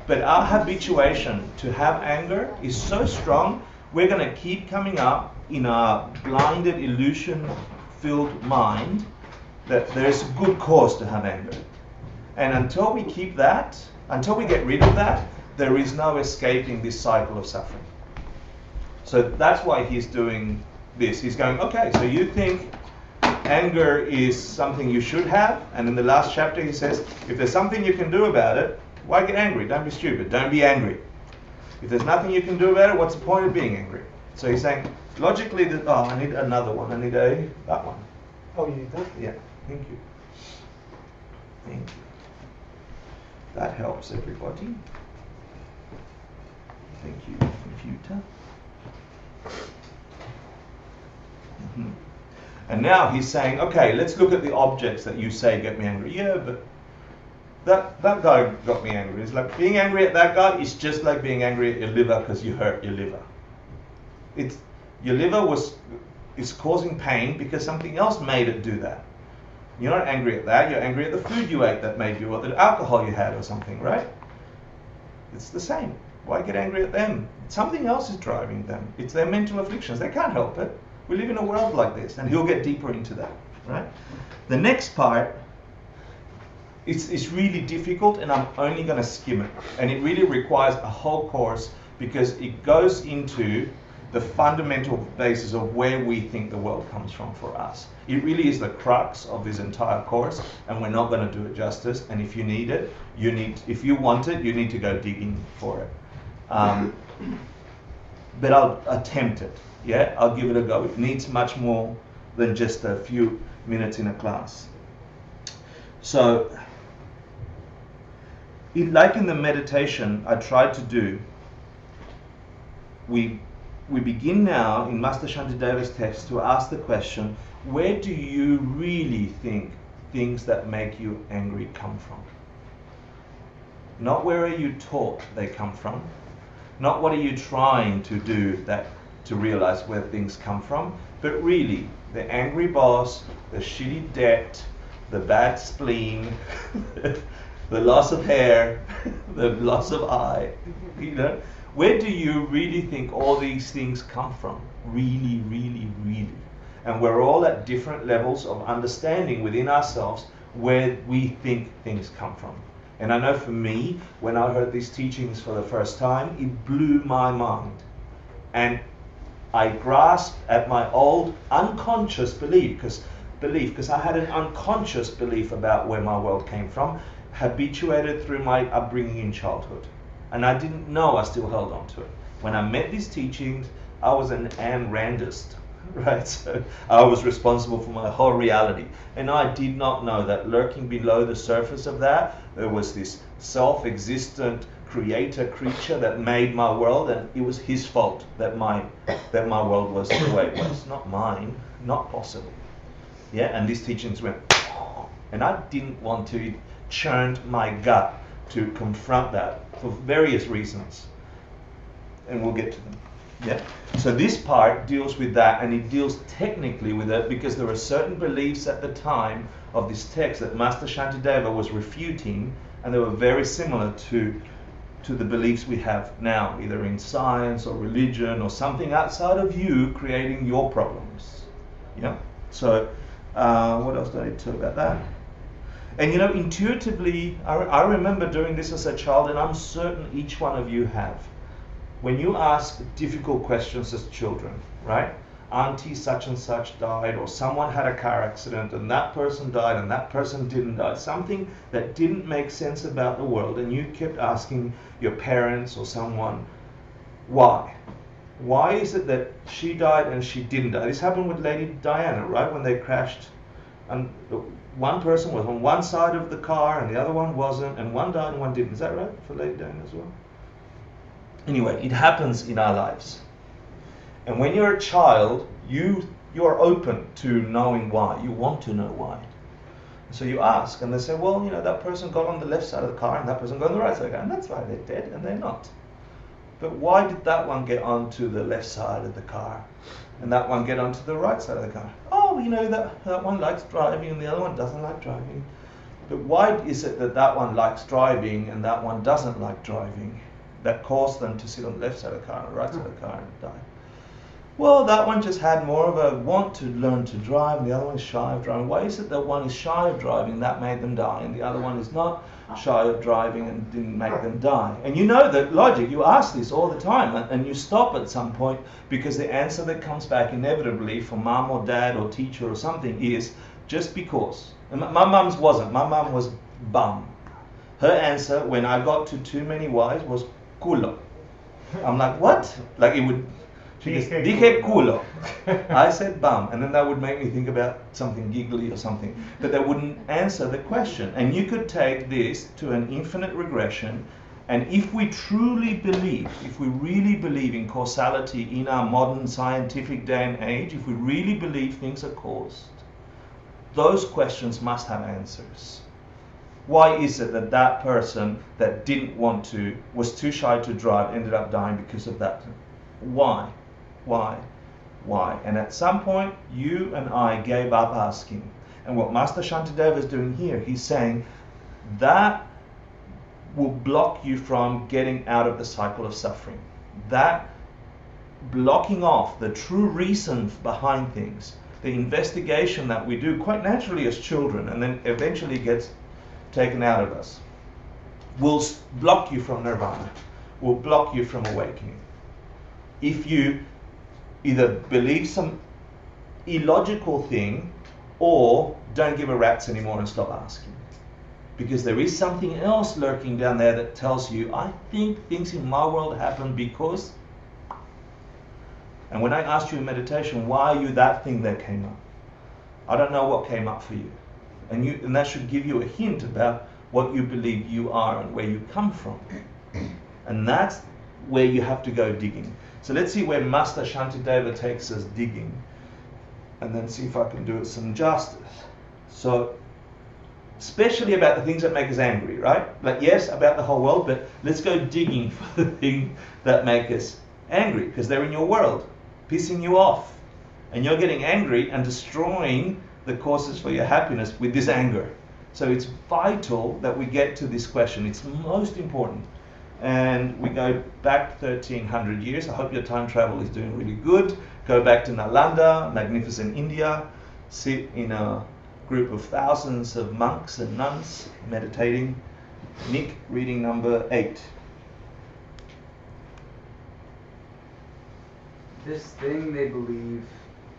But our habituation to have anger is so strong, we're going to keep coming up in our blinded, illusion-filled mind that there's a good cause to have anger. And until we keep that, until we get rid of that, there is no escaping this cycle of suffering. So that's why he's doing this. He's going, okay, so you think anger is something you should have, and in the last chapter he says, if there's something you can do about it, why get angry? Don't be stupid. Don't be angry. If there's nothing you can do about it, what's the point of being angry? So he's saying, logically, I need another one. I need that one. Oh, you need that? Yeah, thank you. Thank you. That helps everybody. Thank you, computer. Mm-hmm. And now he's saying, okay, let's look at the objects that you say get me angry. Yeah, but that guy got me angry. It's like being angry at that guy is just like being angry at your liver because you hurt your liver. Your liver is causing pain because something else made it do that. You're not angry at that. You're angry at the food you ate that made you, or the alcohol you had or something, right? It's the same. Why get angry at them? Something else is driving them. It's their mental afflictions. They can't help it. We live in a world like this, and he'll get deeper into that, right? The next part, it's really difficult, and I'm only going to skim it. And it really requires a whole course because it goes into the fundamental basis of where we think the world comes from for us. It really is the crux of this entire course, and we're not going to do it justice. And if you need it, if you want it, you need to go digging for it. But I'll attempt it. Yeah, I'll give it a go. It needs much more than just a few minutes in a class. So, like in the meditation I tried to do, we begin now in Master Shantideva's text to ask the question, where do you really think things that make you angry come from? Not where are you taught they come from, not what are you trying to do to realize where things come from, but really the angry boss, the shitty debt, the bad spleen, the loss of hair, the loss of eye, you know. Where do you really think all these things come from? Really, really, really. And we're all at different levels of understanding within ourselves where we think things come from. And I know for me, when I heard these teachings for the first time, it blew my mind. And I grasped at my old unconscious belief, because I had an unconscious belief about where my world came from, habituated through my upbringing in childhood. And I didn't know I still held on to it. When I met these teachings, I was an Ayn Randist, right? So I was responsible for my whole reality. And I did not know that lurking below the surface of that, there was this self-existent creator creature that made my world, and it was his fault that my world was the way it was. Not mine, not possible. Yeah, and these teachings went, and I didn't want to. It churned my gut to confront that for various reasons, and we'll get to them. Yeah. So this part deals with that, and it deals technically with it because there were certain beliefs at the time of this text that Master Shantideva was refuting, and they were very similar to the beliefs we have now, either in science or religion or something outside of you creating your problems. Yeah. So what else do I need to talk about that? And you know, intuitively, I remember doing this as a child, and I'm certain each one of you have. When you ask difficult questions as children, right? Auntie such and such died, or someone had a car accident, and that person died, and that person didn't die. Something that didn't make sense about the world, and you kept asking your parents or someone, why? Why is it that she died and she didn't die? This happened with Lady Diana, right? When they crashed, and one person was on one side of the car and the other one wasn't, and one died and one didn't. Is that right for Lady Diana as well? Anyway, it happens in our lives. And when you're a child, you're open to knowing why. You want to know why. So you ask, and they say, well, you know, that person got on the left side of the car and that person got on the right side of the car, and that's why they're dead, and they're not. But why did that one get onto the left side of the car and that one get onto the right side of the car? Oh, you know, that one likes driving and the other one doesn't like driving. But why is it that that one likes driving and that one doesn't like driving? That caused them to sit on the left side of the car and the right side of the car and die. Well, that one just had more of a want to learn to drive, and the other one is shy of driving. Why is it that one is shy of driving, that made them die, and the other one is not shy of driving and didn't make them die? And you know that logic, you ask this all the time, and you stop at some point, because the answer that comes back inevitably from mom or dad or teacher or something is just because. And my mum's wasn't. My mum was bum. Her answer when I got to too many Y's was culo. I'm like, what? Like it would... She goes, dije culo. I said bum, and then that would make me think about something giggly or something. But that wouldn't answer the question. And you could take this to an infinite regression, and if we truly believe, if we really believe in causality in our modern scientific day and age, if we really believe things are caused, those questions must have answers. Why is it that that person that didn't want to, was too shy to drive, ended up dying because of that? Why? Why? And at some point, you and I gave up asking. And what Master Shantideva is doing here, he's saying that will block you from getting out of the cycle of suffering. That blocking off the true reason behind things, the investigation that we do quite naturally as children, and then eventually gets taken out of us, will block you from nirvana, will block you from awakening. If you either believe some illogical thing or don't give a rat's anymore and stop asking. Because there is something else lurking down there that tells you, I think things in my world happen because. And when I asked you in meditation, why are you that thing that came up? I don't know what came up for you. And that should give you a hint about what you believe you are and where you come from. And that's where you have to go digging. So let's see where Master Shantideva takes us digging, and then see if I can do it some justice. So, especially about the things that make us angry, right? Like, yes, about the whole world, but let's go digging for the things that make us angry, because they're in your world, pissing you off. And you're getting angry and destroying the causes for your happiness with this anger. So it's vital that we get to this question. It's most important. And we go back 1300 years. I hope your time travel is doing really good. Go back to Nalanda, magnificent India. Sit in a group of thousands of monks and nuns meditating. Nick, reading number 8. This thing they believe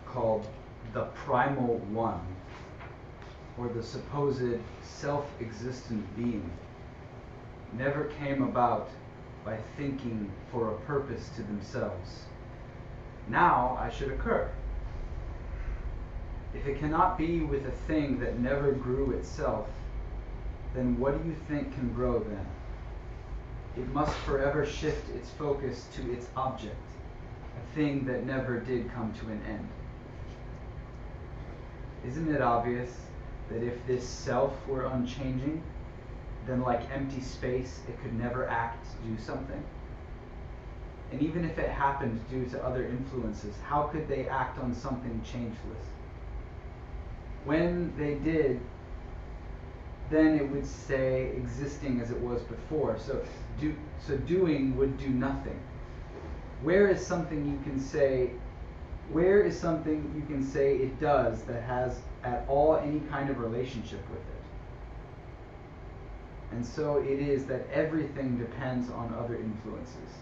called the primal one, or the supposed self-existent being, never came about by thinking for a purpose to themselves. Now I should occur. If it cannot be with a thing that never grew itself, then what do you think can grow then? It must forever shift its focus to its object, a thing that never did come to an end. Isn't it obvious that if this self were unchanging, then like empty space, it could never act, do something? And even if it happened due to other influences, how could they act on something changeless? When they did, then it would stay existing as it was before. So doing would do nothing. Where is something you can say it does that has at all any kind of relationship with it? And so it is that everything depends on other influences,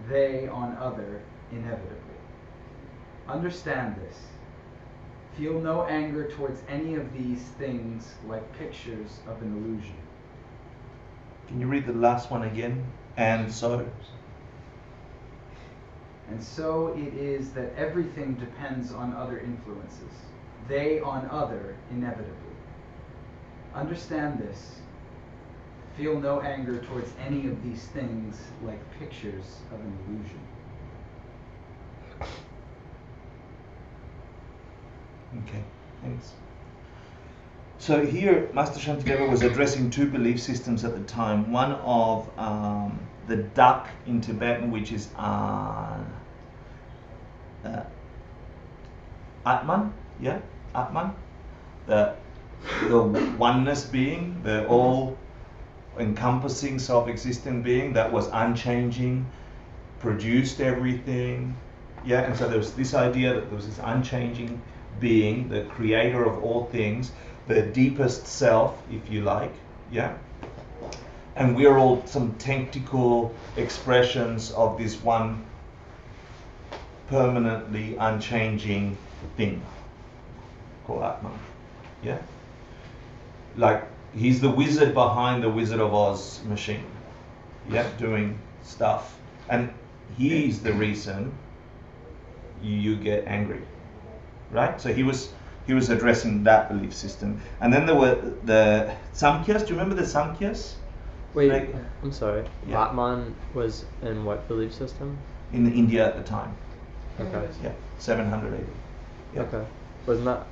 they on other inevitably. Understand this. Feel no anger towards any of these things like pictures of an illusion. Can you read the last one again? And so it is that everything depends on other influences, they on other inevitably. Understand this. Feel no anger towards any of these things like pictures of an illusion. Okay, thanks. So here, Master Shantideva was addressing two belief systems at the time. One of the duck in Tibetan, which is Atman, yeah, Atman, the oneness being, the all-encompassing, self-existent being that was unchanging, produced everything, yeah. And so there was this idea that there was this unchanging being, the creator of all things, the deepest self, if you like, yeah. And we're all some tactical expressions of this one permanently unchanging thing called Atman, yeah. Like he's the wizard behind the Wizard of Oz machine, yeah, doing stuff, and he's the reason you get angry, right? So he was addressing that belief system. And then there were the Samkhyas. Do you remember the Samkhyas? Wait, I'm sorry. Yeah. Atman was in what belief system? In India at the time. Okay. Yeah, 700 AD. Yeah. Okay. Wasn't that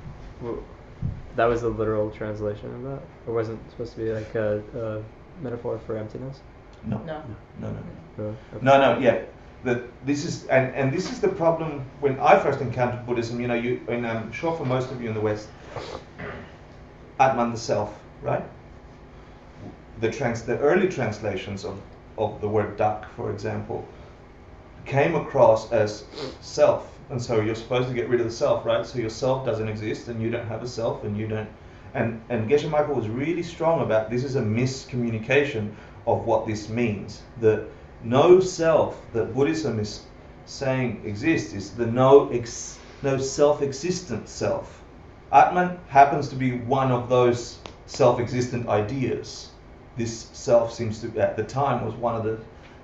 was the literal translation of that? Or wasn't it supposed to be like a metaphor for emptiness? No. No. Really? Okay. No, yeah. This is the problem when I first encountered Buddhism. You know, and I'm sure for most of you in the West, Atman the self, right? The early translations of the word duck, for example, came across as self, and so you're supposed to get rid of the self, right? So your self doesn't exist, and you don't have a self, and you don't. And Geshe Michael was really strong about this is a miscommunication of what this means. That no self that Buddhism is saying exists is the no self-existent self. Atman happens to be one of those self-existent ideas. This self seems to, at the time, was one of the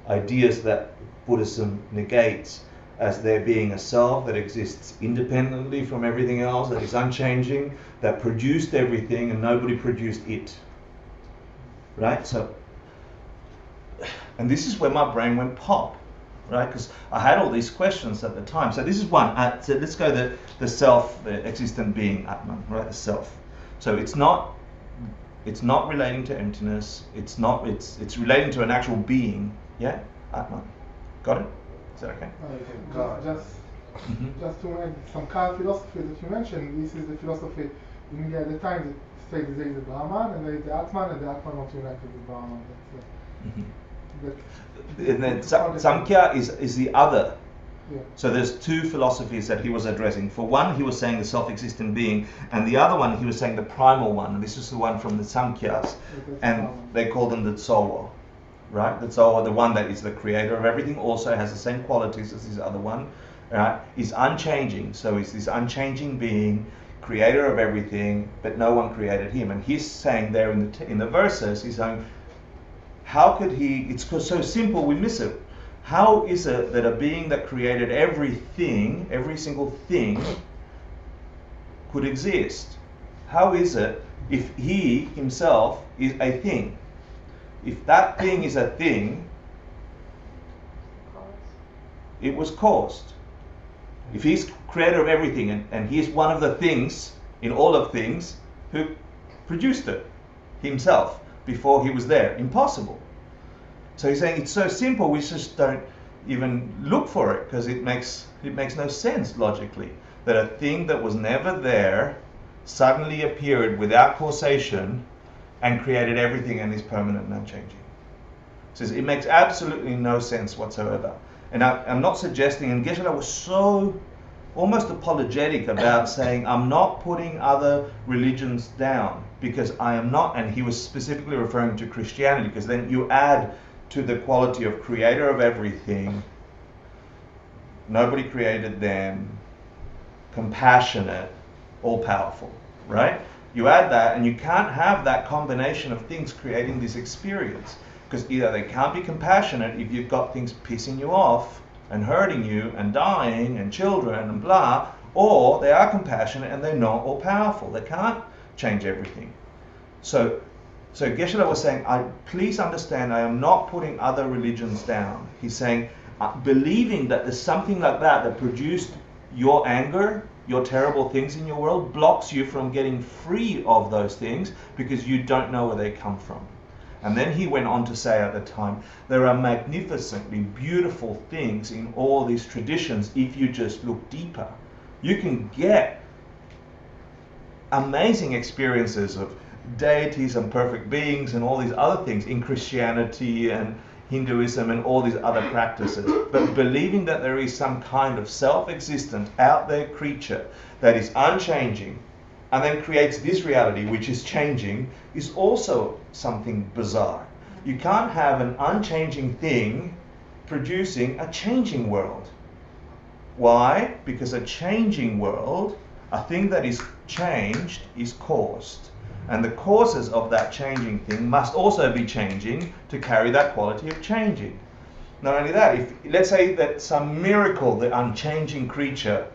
ideas that Buddhism negates as there being a self that exists independently from everything else, that is unchanging, that produced everything and nobody produced it. Right? So, and this is where my brain went pop, right? Because I had all these questions at the time. So this is one. So let's go the self, the existent being, Atman, right? The self. So it's not relating to emptiness. It's relating to an actual being. Yeah, Atman. Got it? Is that okay? Just to add some current philosophy that you mentioned, this is the philosophy in India at the time that says there is a Brahman and there is the Atman, and the Atman not united with Brahman. And then Samkhya is the other. Yeah. So there's two philosophies that he was addressing. For one, he was saying the self-existent being, and the other one, he was saying the primal one. And this is the one from the Samkhyas, and they call them the Tsowa, right? The Tsowa, the one that is the creator of everything, also has the same qualities as this other one, right? Is unchanging. So he's this unchanging being, creator of everything, but no one created him. And he's saying there in the verses, he's saying, how could he? It's so simple, we miss it. How is it that a being that created everything, every single thing, could exist? How is it if he himself is a thing? If that thing is a thing, it was caused. If he's creator of everything and he's one of the things in all of things, who produced it himself before he was there? Impossible. So he's saying it's so simple, we just don't even look for it because it makes no sense logically that a thing that was never there suddenly appeared without causation and created everything and is permanent and unchanging. He says it makes absolutely no sense whatsoever. And I'm not suggesting, and Geshe-la was so almost apologetic about saying I'm not putting other religions down because I am not, and he was specifically referring to Christianity because then you add to the quality of creator of everything, nobody created them, compassionate, all-powerful, right? You add that and you can't have that combination of things creating this experience because either they can't be compassionate if you've got things pissing you off and hurting you and dying and children and blah, or they are compassionate and they're not all-powerful. They can't change everything. So Geshe-la was saying, please understand, I am not putting other religions down. He's saying, believing that there's something like that produced your anger, your terrible things in your world, blocks you from getting free of those things because you don't know where they come from. And then he went on to say at the time, there are magnificently beautiful things in all these traditions if you just look deeper. You can get amazing experiences of deities and perfect beings and all these other things in Christianity and Hinduism and all these other practices. But believing that there is some kind of self-existent out there creature that is unchanging and then creates this reality which is changing is also something bizarre. You can't have an unchanging thing producing a changing world. Why? Because a changing world, a thing that is changed, is caused. And the causes of that changing thing must also be changing to carry that quality of changing. Not only that, if let's say that some miracle, the unchanging creature,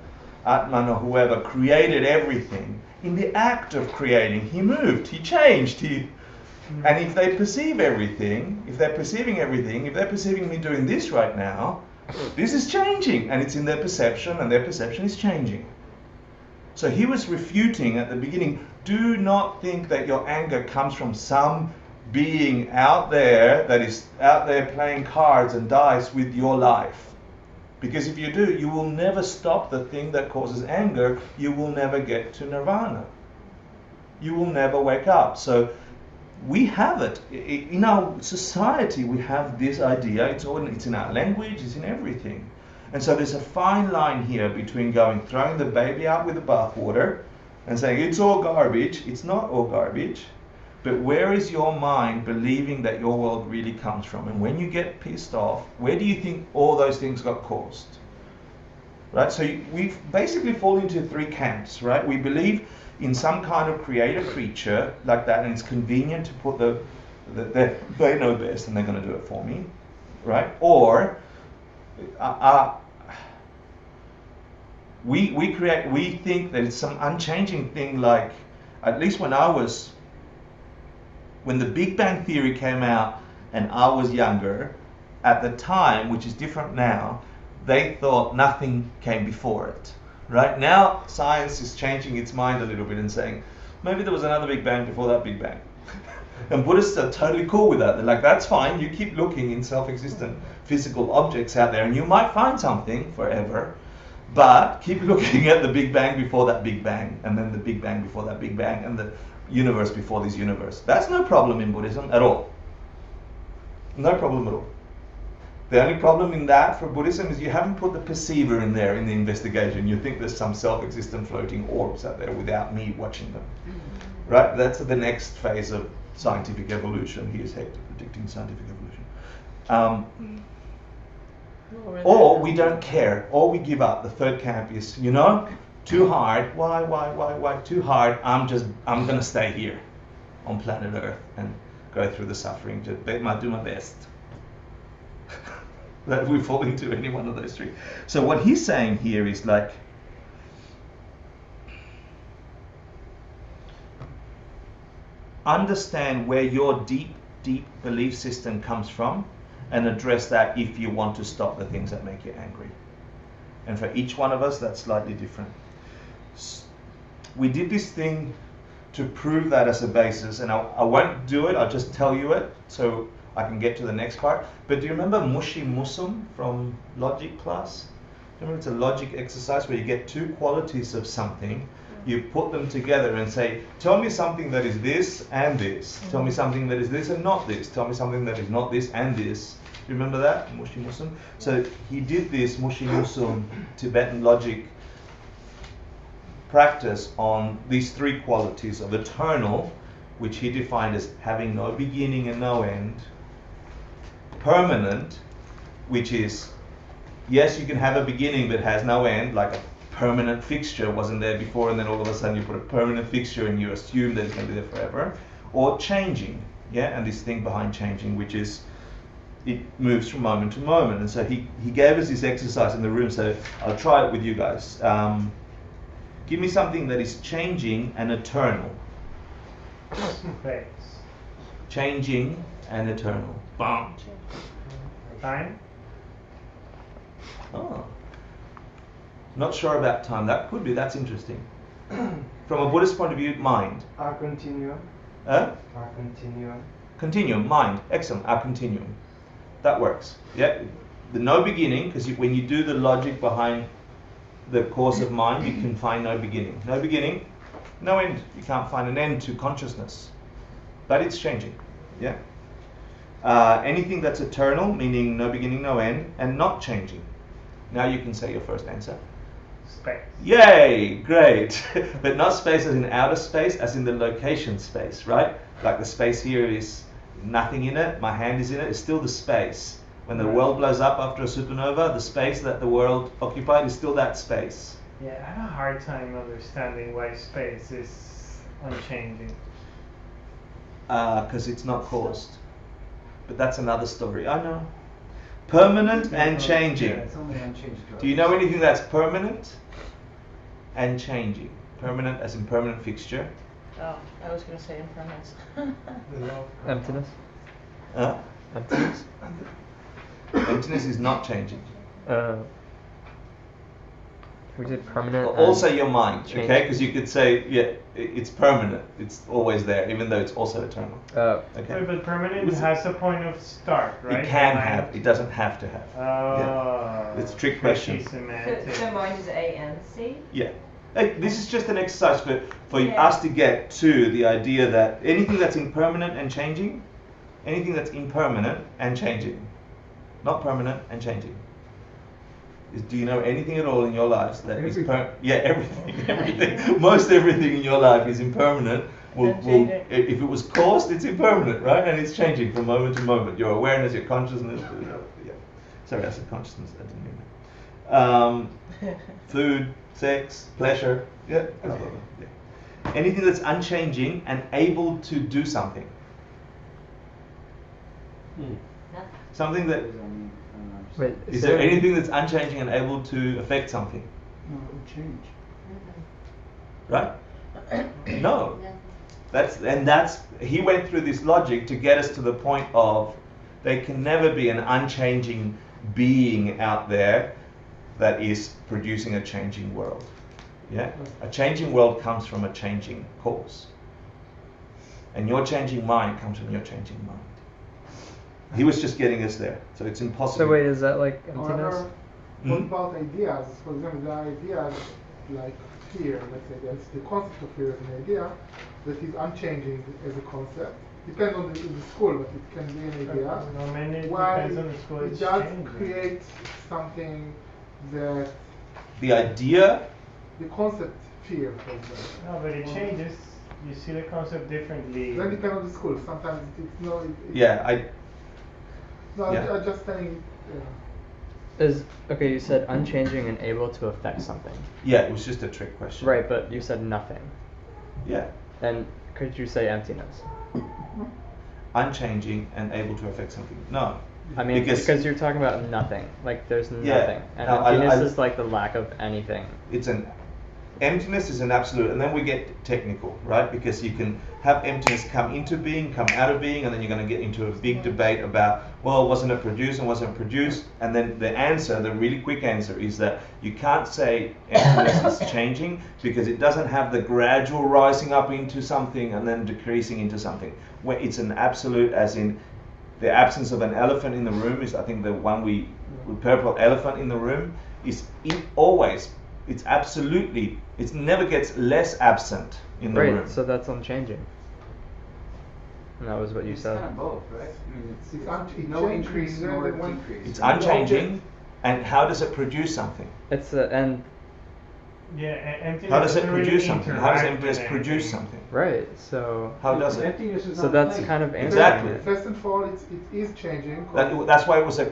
Atman or whoever, created everything, in the act of creating, he moved, he changed, and if they perceive everything, if they're perceiving me doing this right now, this is changing, and it's in their perception, and their perception is changing. So he was refuting at the beginning, do not think that your anger comes from some being out there that is out there playing cards and dice with your life. Because if you do, you will never stop the thing that causes anger. You will never get to nirvana. You will never wake up. So we have it. In our society, we have this idea. It's in our language, it's in everything. And so there's a fine line here between throwing the baby out with the bathwater and saying it's all garbage. It's not all garbage. But where is your mind believing that your world really comes from? And when you get pissed off, where do you think all those things got caused? right? So we basically fall into three camps, right? We believe in some kind of creator creature like that, and it's convenient to put they know best and they're going to do it for me, right? Or we think that it's some unchanging thing, like, at least when the Big Bang Theory came out and I was younger, at the time, which is different now, they thought nothing came before it. Right? Now science is changing its mind a little bit and saying, maybe there was another Big Bang before that Big Bang. And Buddhists are totally cool with that. They're like, that's fine, you keep looking in self-existent physical objects out there and you might find something forever, but keep looking at the Big Bang before that Big Bang, and then the Big Bang before that Big Bang, and the universe before this universe. That's no problem in Buddhism at all. No problem at all. The only problem in that for Buddhism is you haven't put the perceiver in there in the investigation. You think there's some self-existent floating orbs out there without me watching them. Right? That's the next phase of scientific evolution. Here's Hector predicting scientific evolution. Or we don't care, or we give up. The third camp is, too hard. Why? Too hard. I'm gonna stay here on planet Earth and go through the suffering. Just do my best. That we fall into any one of those three. So what he's saying here is like, understand where your deep belief system comes from and address that if you want to stop the things that make you angry. And for each one of us, that's slightly different. We did this thing to prove that as a basis, and I won't do it, I'll just tell you it so I can get to the next part. But do you remember Mushi Musum from logic class? Remember, it's a logic exercise where you get two qualities of something, you put them together and say, tell me something that is this and this. Tell me something that is this and not this. Tell me something that is not this and this. Do you remember that, Mushi Musum? So he did this Mushi Musum Tibetan logic practice on these three qualities of eternal, which he defined as having no beginning and no end. Permanent, which is, yes, you can have a beginning but has no end, like a permanent fixture wasn't there before and then all of a sudden you put a permanent fixture and you assume that it's going to be there forever. Or changing, and this thing behind changing, which is it moves from moment to moment. And so he gave us this exercise in the room, so I'll try it with you guys. Give me something that is changing and eternal. Space. Changing and eternal. Bam. Time. Oh. Not sure about time. That could be. That's interesting. From a Buddhist point of view, mind. Our continuum. Huh? Our continuum. Continuum, mind. Excellent. Our continuum. That works. Yeah. The no beginning, because when you do the logic behind the course of mind, you can find no beginning. No beginning, no end. You can't find an end to consciousness. But it's changing. Yeah. Anything that's eternal, meaning no beginning, no end, and not changing. Now you can say your first answer. Space. Yay! Great. But not space as in outer space, as in the location space, right? Like the space here is nothing in it, my hand is in it, it's still the space. When the world blows up after a supernova, the space that the world occupied is still that space. Yeah, I have a hard time understanding why space is unchanging. Because it's not caused. But that's another story. I know. Permanent and changing. Yeah, it's only unchanged. Do you know anything that's permanent and changing? Permanent as in permanent fixture. Oh, I was going to say impermanence. Emptiness. Emptiness? Emptiness is not changing. We did permanent. Also your mind, change. okay? Because you could say, yeah, it's permanent. It's always there, even though it's also eternal. Okay. But permanent has a point of start, right? It can have. It doesn't have to have. Oh. Yeah. It's a trick question. So mind is A and C? Yeah. This is just an exercise for us to get to the idea that anything that's impermanent and changing, anything that's impermanent and changing, not permanent and changing. Do you know anything at all in your lives that is everything. Most everything in your life is impermanent. If it was caused, it's impermanent, right? And it's changing from moment to moment. Your awareness, your consciousness. Yeah. Sorry, I said consciousness. I didn't mean Food, sex, pleasure. Yeah. Yeah. Anything that's unchanging and able to do something. Something that. Wait, Is there anything that's unchanging and able to affect something? No, it will change. Right? No. That's he went through this logic to get us to the point of there can never be an unchanging being out there that is producing a changing world. Yeah? A changing world comes from a changing cause. And your changing mind comes from your changing mind. He was just getting us there. So it's impossible. So wait, is that like emptiness? However, what about ideas? For example, there are ideas like fear, let's say that's the concept of fear as an idea that is unchanging as a concept. Depends on the school, but it can be an idea. No, mainly it While depends on the school. it It's does changing. create something that The idea. the concept fear, for example. No, but it changes. You see the concept differently. Then depends on the school. Sometimes it's no. No, Yeah. I'm just saying. Okay, you said unchanging and able to affect something. Yeah, it was just a trick question. Right, but you said nothing. Yeah. And could you say emptiness? Unchanging and able to affect something. No. I mean, because you're talking about nothing. Like there's nothing. And No, emptiness is like the lack of anything. Emptiness is an absolute, and then we get technical, right? Because you can have emptiness come into being, come out of being, and then you're going to get into a big debate about, well, wasn't it produced and wasn't it produced? And then the answer, the really quick answer, is that you can't say emptiness is changing because it doesn't have the gradual rising up into something and then decreasing into something. Where it's an absolute, as in the absence of an elephant in the room is, I think, the one the purple elephant in the room is always. It's absolutely, it never gets less absent in the room. Right, so that's unchanging. And that was what you It's said. kind of both, right? I mean, It's no increase nor decrease. It's unchanging, and how does it produce something? It's and Yeah, emptiness. How does it doesn't really produce something? How does interact emptiness with produce anything. something? right, so How does it? Emptiness is so not that's place. kind of answering Exactly. it. First and foremost, it is changing. That's why it was a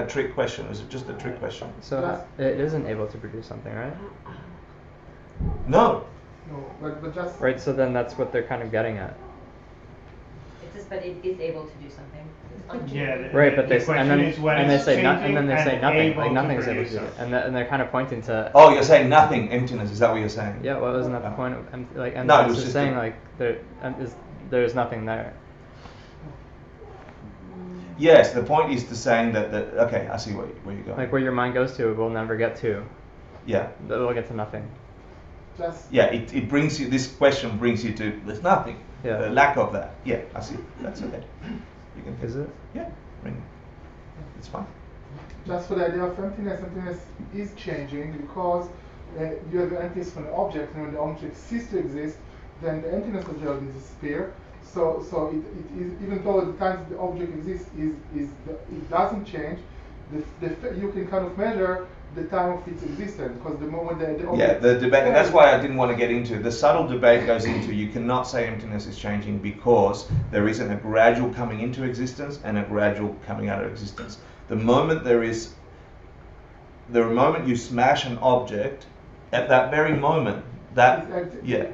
trick question. It was just a trick question. So it isn't able to produce something, right? No. No, but just. Right, so then that's what they're kind of getting at. It says, but it is able to do something. It's unchanging. Yeah, Right, but the they question and then is when and they it's say changing and then they say and nothing, able like to nothing is able to produce do it, something. and they're kind of pointing to. Oh, you're saying nothing, emptiness. Is that what you're saying? Yeah, well, isn't that the point of like No, it emptiness was is just saying a- like there's nothing there. Yes, the point is to saying that okay, I see where you're going. Like where your mind goes to, it will never get to. Yeah. It will get to nothing. Just. Yeah, it brings you, this question brings you to, there's nothing. Yeah. The lack of that. Yeah, I see. That's okay. You can. Is it? Yeah, bring it. It's fine. Just for the idea of emptiness is changing because you have the emptiness from the object, and when the object ceases to exist, then the emptiness of the object disappears. So it is, even though the time the object exists it doesn't change. You can kind of measure the time of its existence because the moment the object. Yeah, the debate, and that's why I didn't want to get into the subtle debate goes into you cannot say emptiness is changing because there isn't a gradual coming into existence and a gradual coming out of existence. The moment you smash an object, at that very moment, yeah.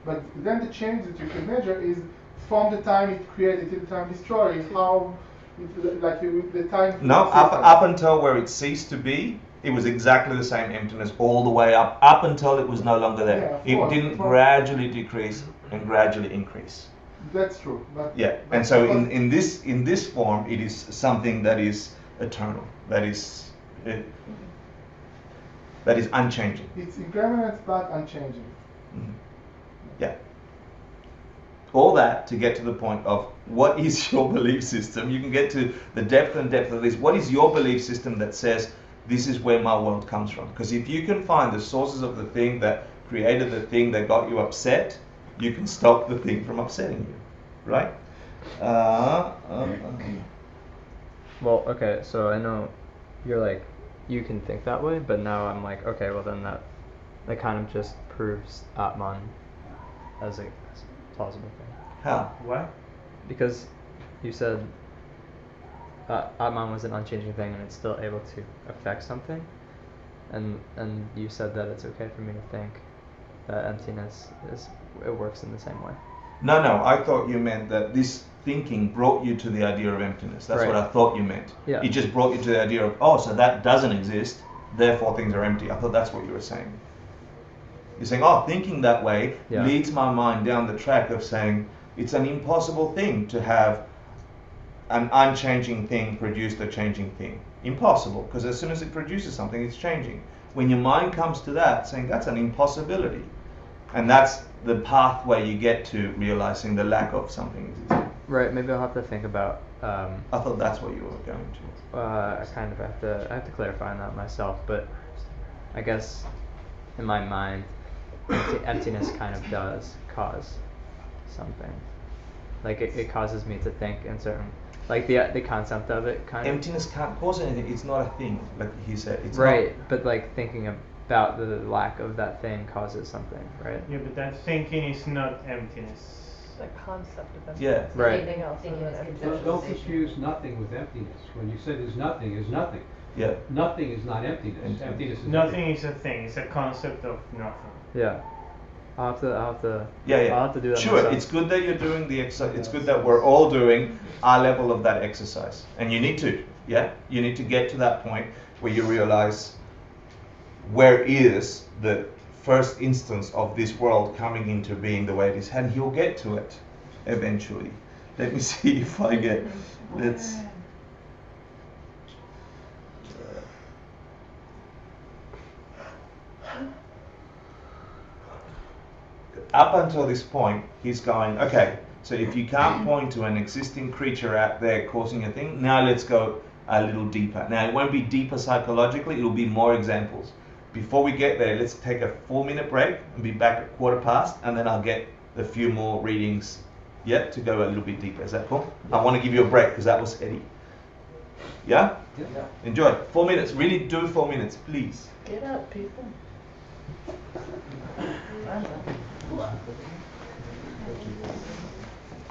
But then the change that you can measure is from the time it created to the time destroyed. How, the time. No, up until where it ceased to be, it was exactly the same emptiness all the way up until it was no longer there. Yeah, It didn't gradually decrease and gradually increase. That's true. But Yeah, and so in this form, it is something that is eternal, that is unchanging. It's impermanent but unchanging. Mhm. Yeah. All that to get to the point of what is your belief system. You can get to the depth of this. What is your belief system that says this is where my world comes from? Because if you can find the sources of the thing that created the thing that got you upset, you can stop the thing from upsetting you, right? Well, okay, so I know you're like you can think that way, but now I'm like, okay, well then that kind of just proves Atman as a plausible thing. How? What? Because you said Atman was an unchanging thing and it's still able to affect something. And you said that it's okay for me to think that emptiness it works in the same way. No, I thought you meant that this thinking brought you to the idea of emptiness. That's what I thought you meant. Yeah. It just brought you to the idea of, oh, so that doesn't exist, therefore things are empty. I thought that's what you were saying. You're saying, oh, thinking that way leads my mind down the track of saying it's an impossible thing to have an unchanging thing produce a changing thing. Impossible, because as soon as it produces something, it's changing. When your mind comes to that, saying that's an impossibility. And that's the pathway you get to realizing the lack of something existing. Right, maybe I'll have to think about... I thought that's what you were going to. I kind of have to clarify on that myself, but I guess in my mind, emptiness kind of does cause something. Like it causes me to think in certain, like the concept of it kind of. Emptiness can't cause anything. It's not a thing, like he said. It's right, but like thinking about the lack of that thing causes something, right? Yeah, but that thinking is not emptiness. The concept of emptiness. Yeah. Right. Anything else other than emptiness. Don't confuse nothing with emptiness. When you say there's nothing, is nothing. Yeah. Nothing is not emptiness. Emptiness is nothing is a thing. It's a concept of nothing. Yeah. I'll have to yeah. I'll have to do that Sure, myself. it's good that you're doing the exercise. It's good that we're all doing our level of that exercise. And you need to, you need to get to that point where you realize where is the first instance of this world coming into being the way it is. And you'll get to it eventually. Let me see if I get, let's... Up until this point, he's going, okay, so if you can't point to an existing creature out there causing a thing, now let's go a little deeper. Now, it won't be deeper psychologically, it'll be more examples. Before we get there, let's take a 4-minute break and be back at 1:15, and then I'll get a few more readings yet to go a little bit deeper. Is that cool? I want to give you a break because that was Eddie. Yeah? Yeah. Enjoy. 4 minutes. Really do 4 minutes, please. Get up, people. I know.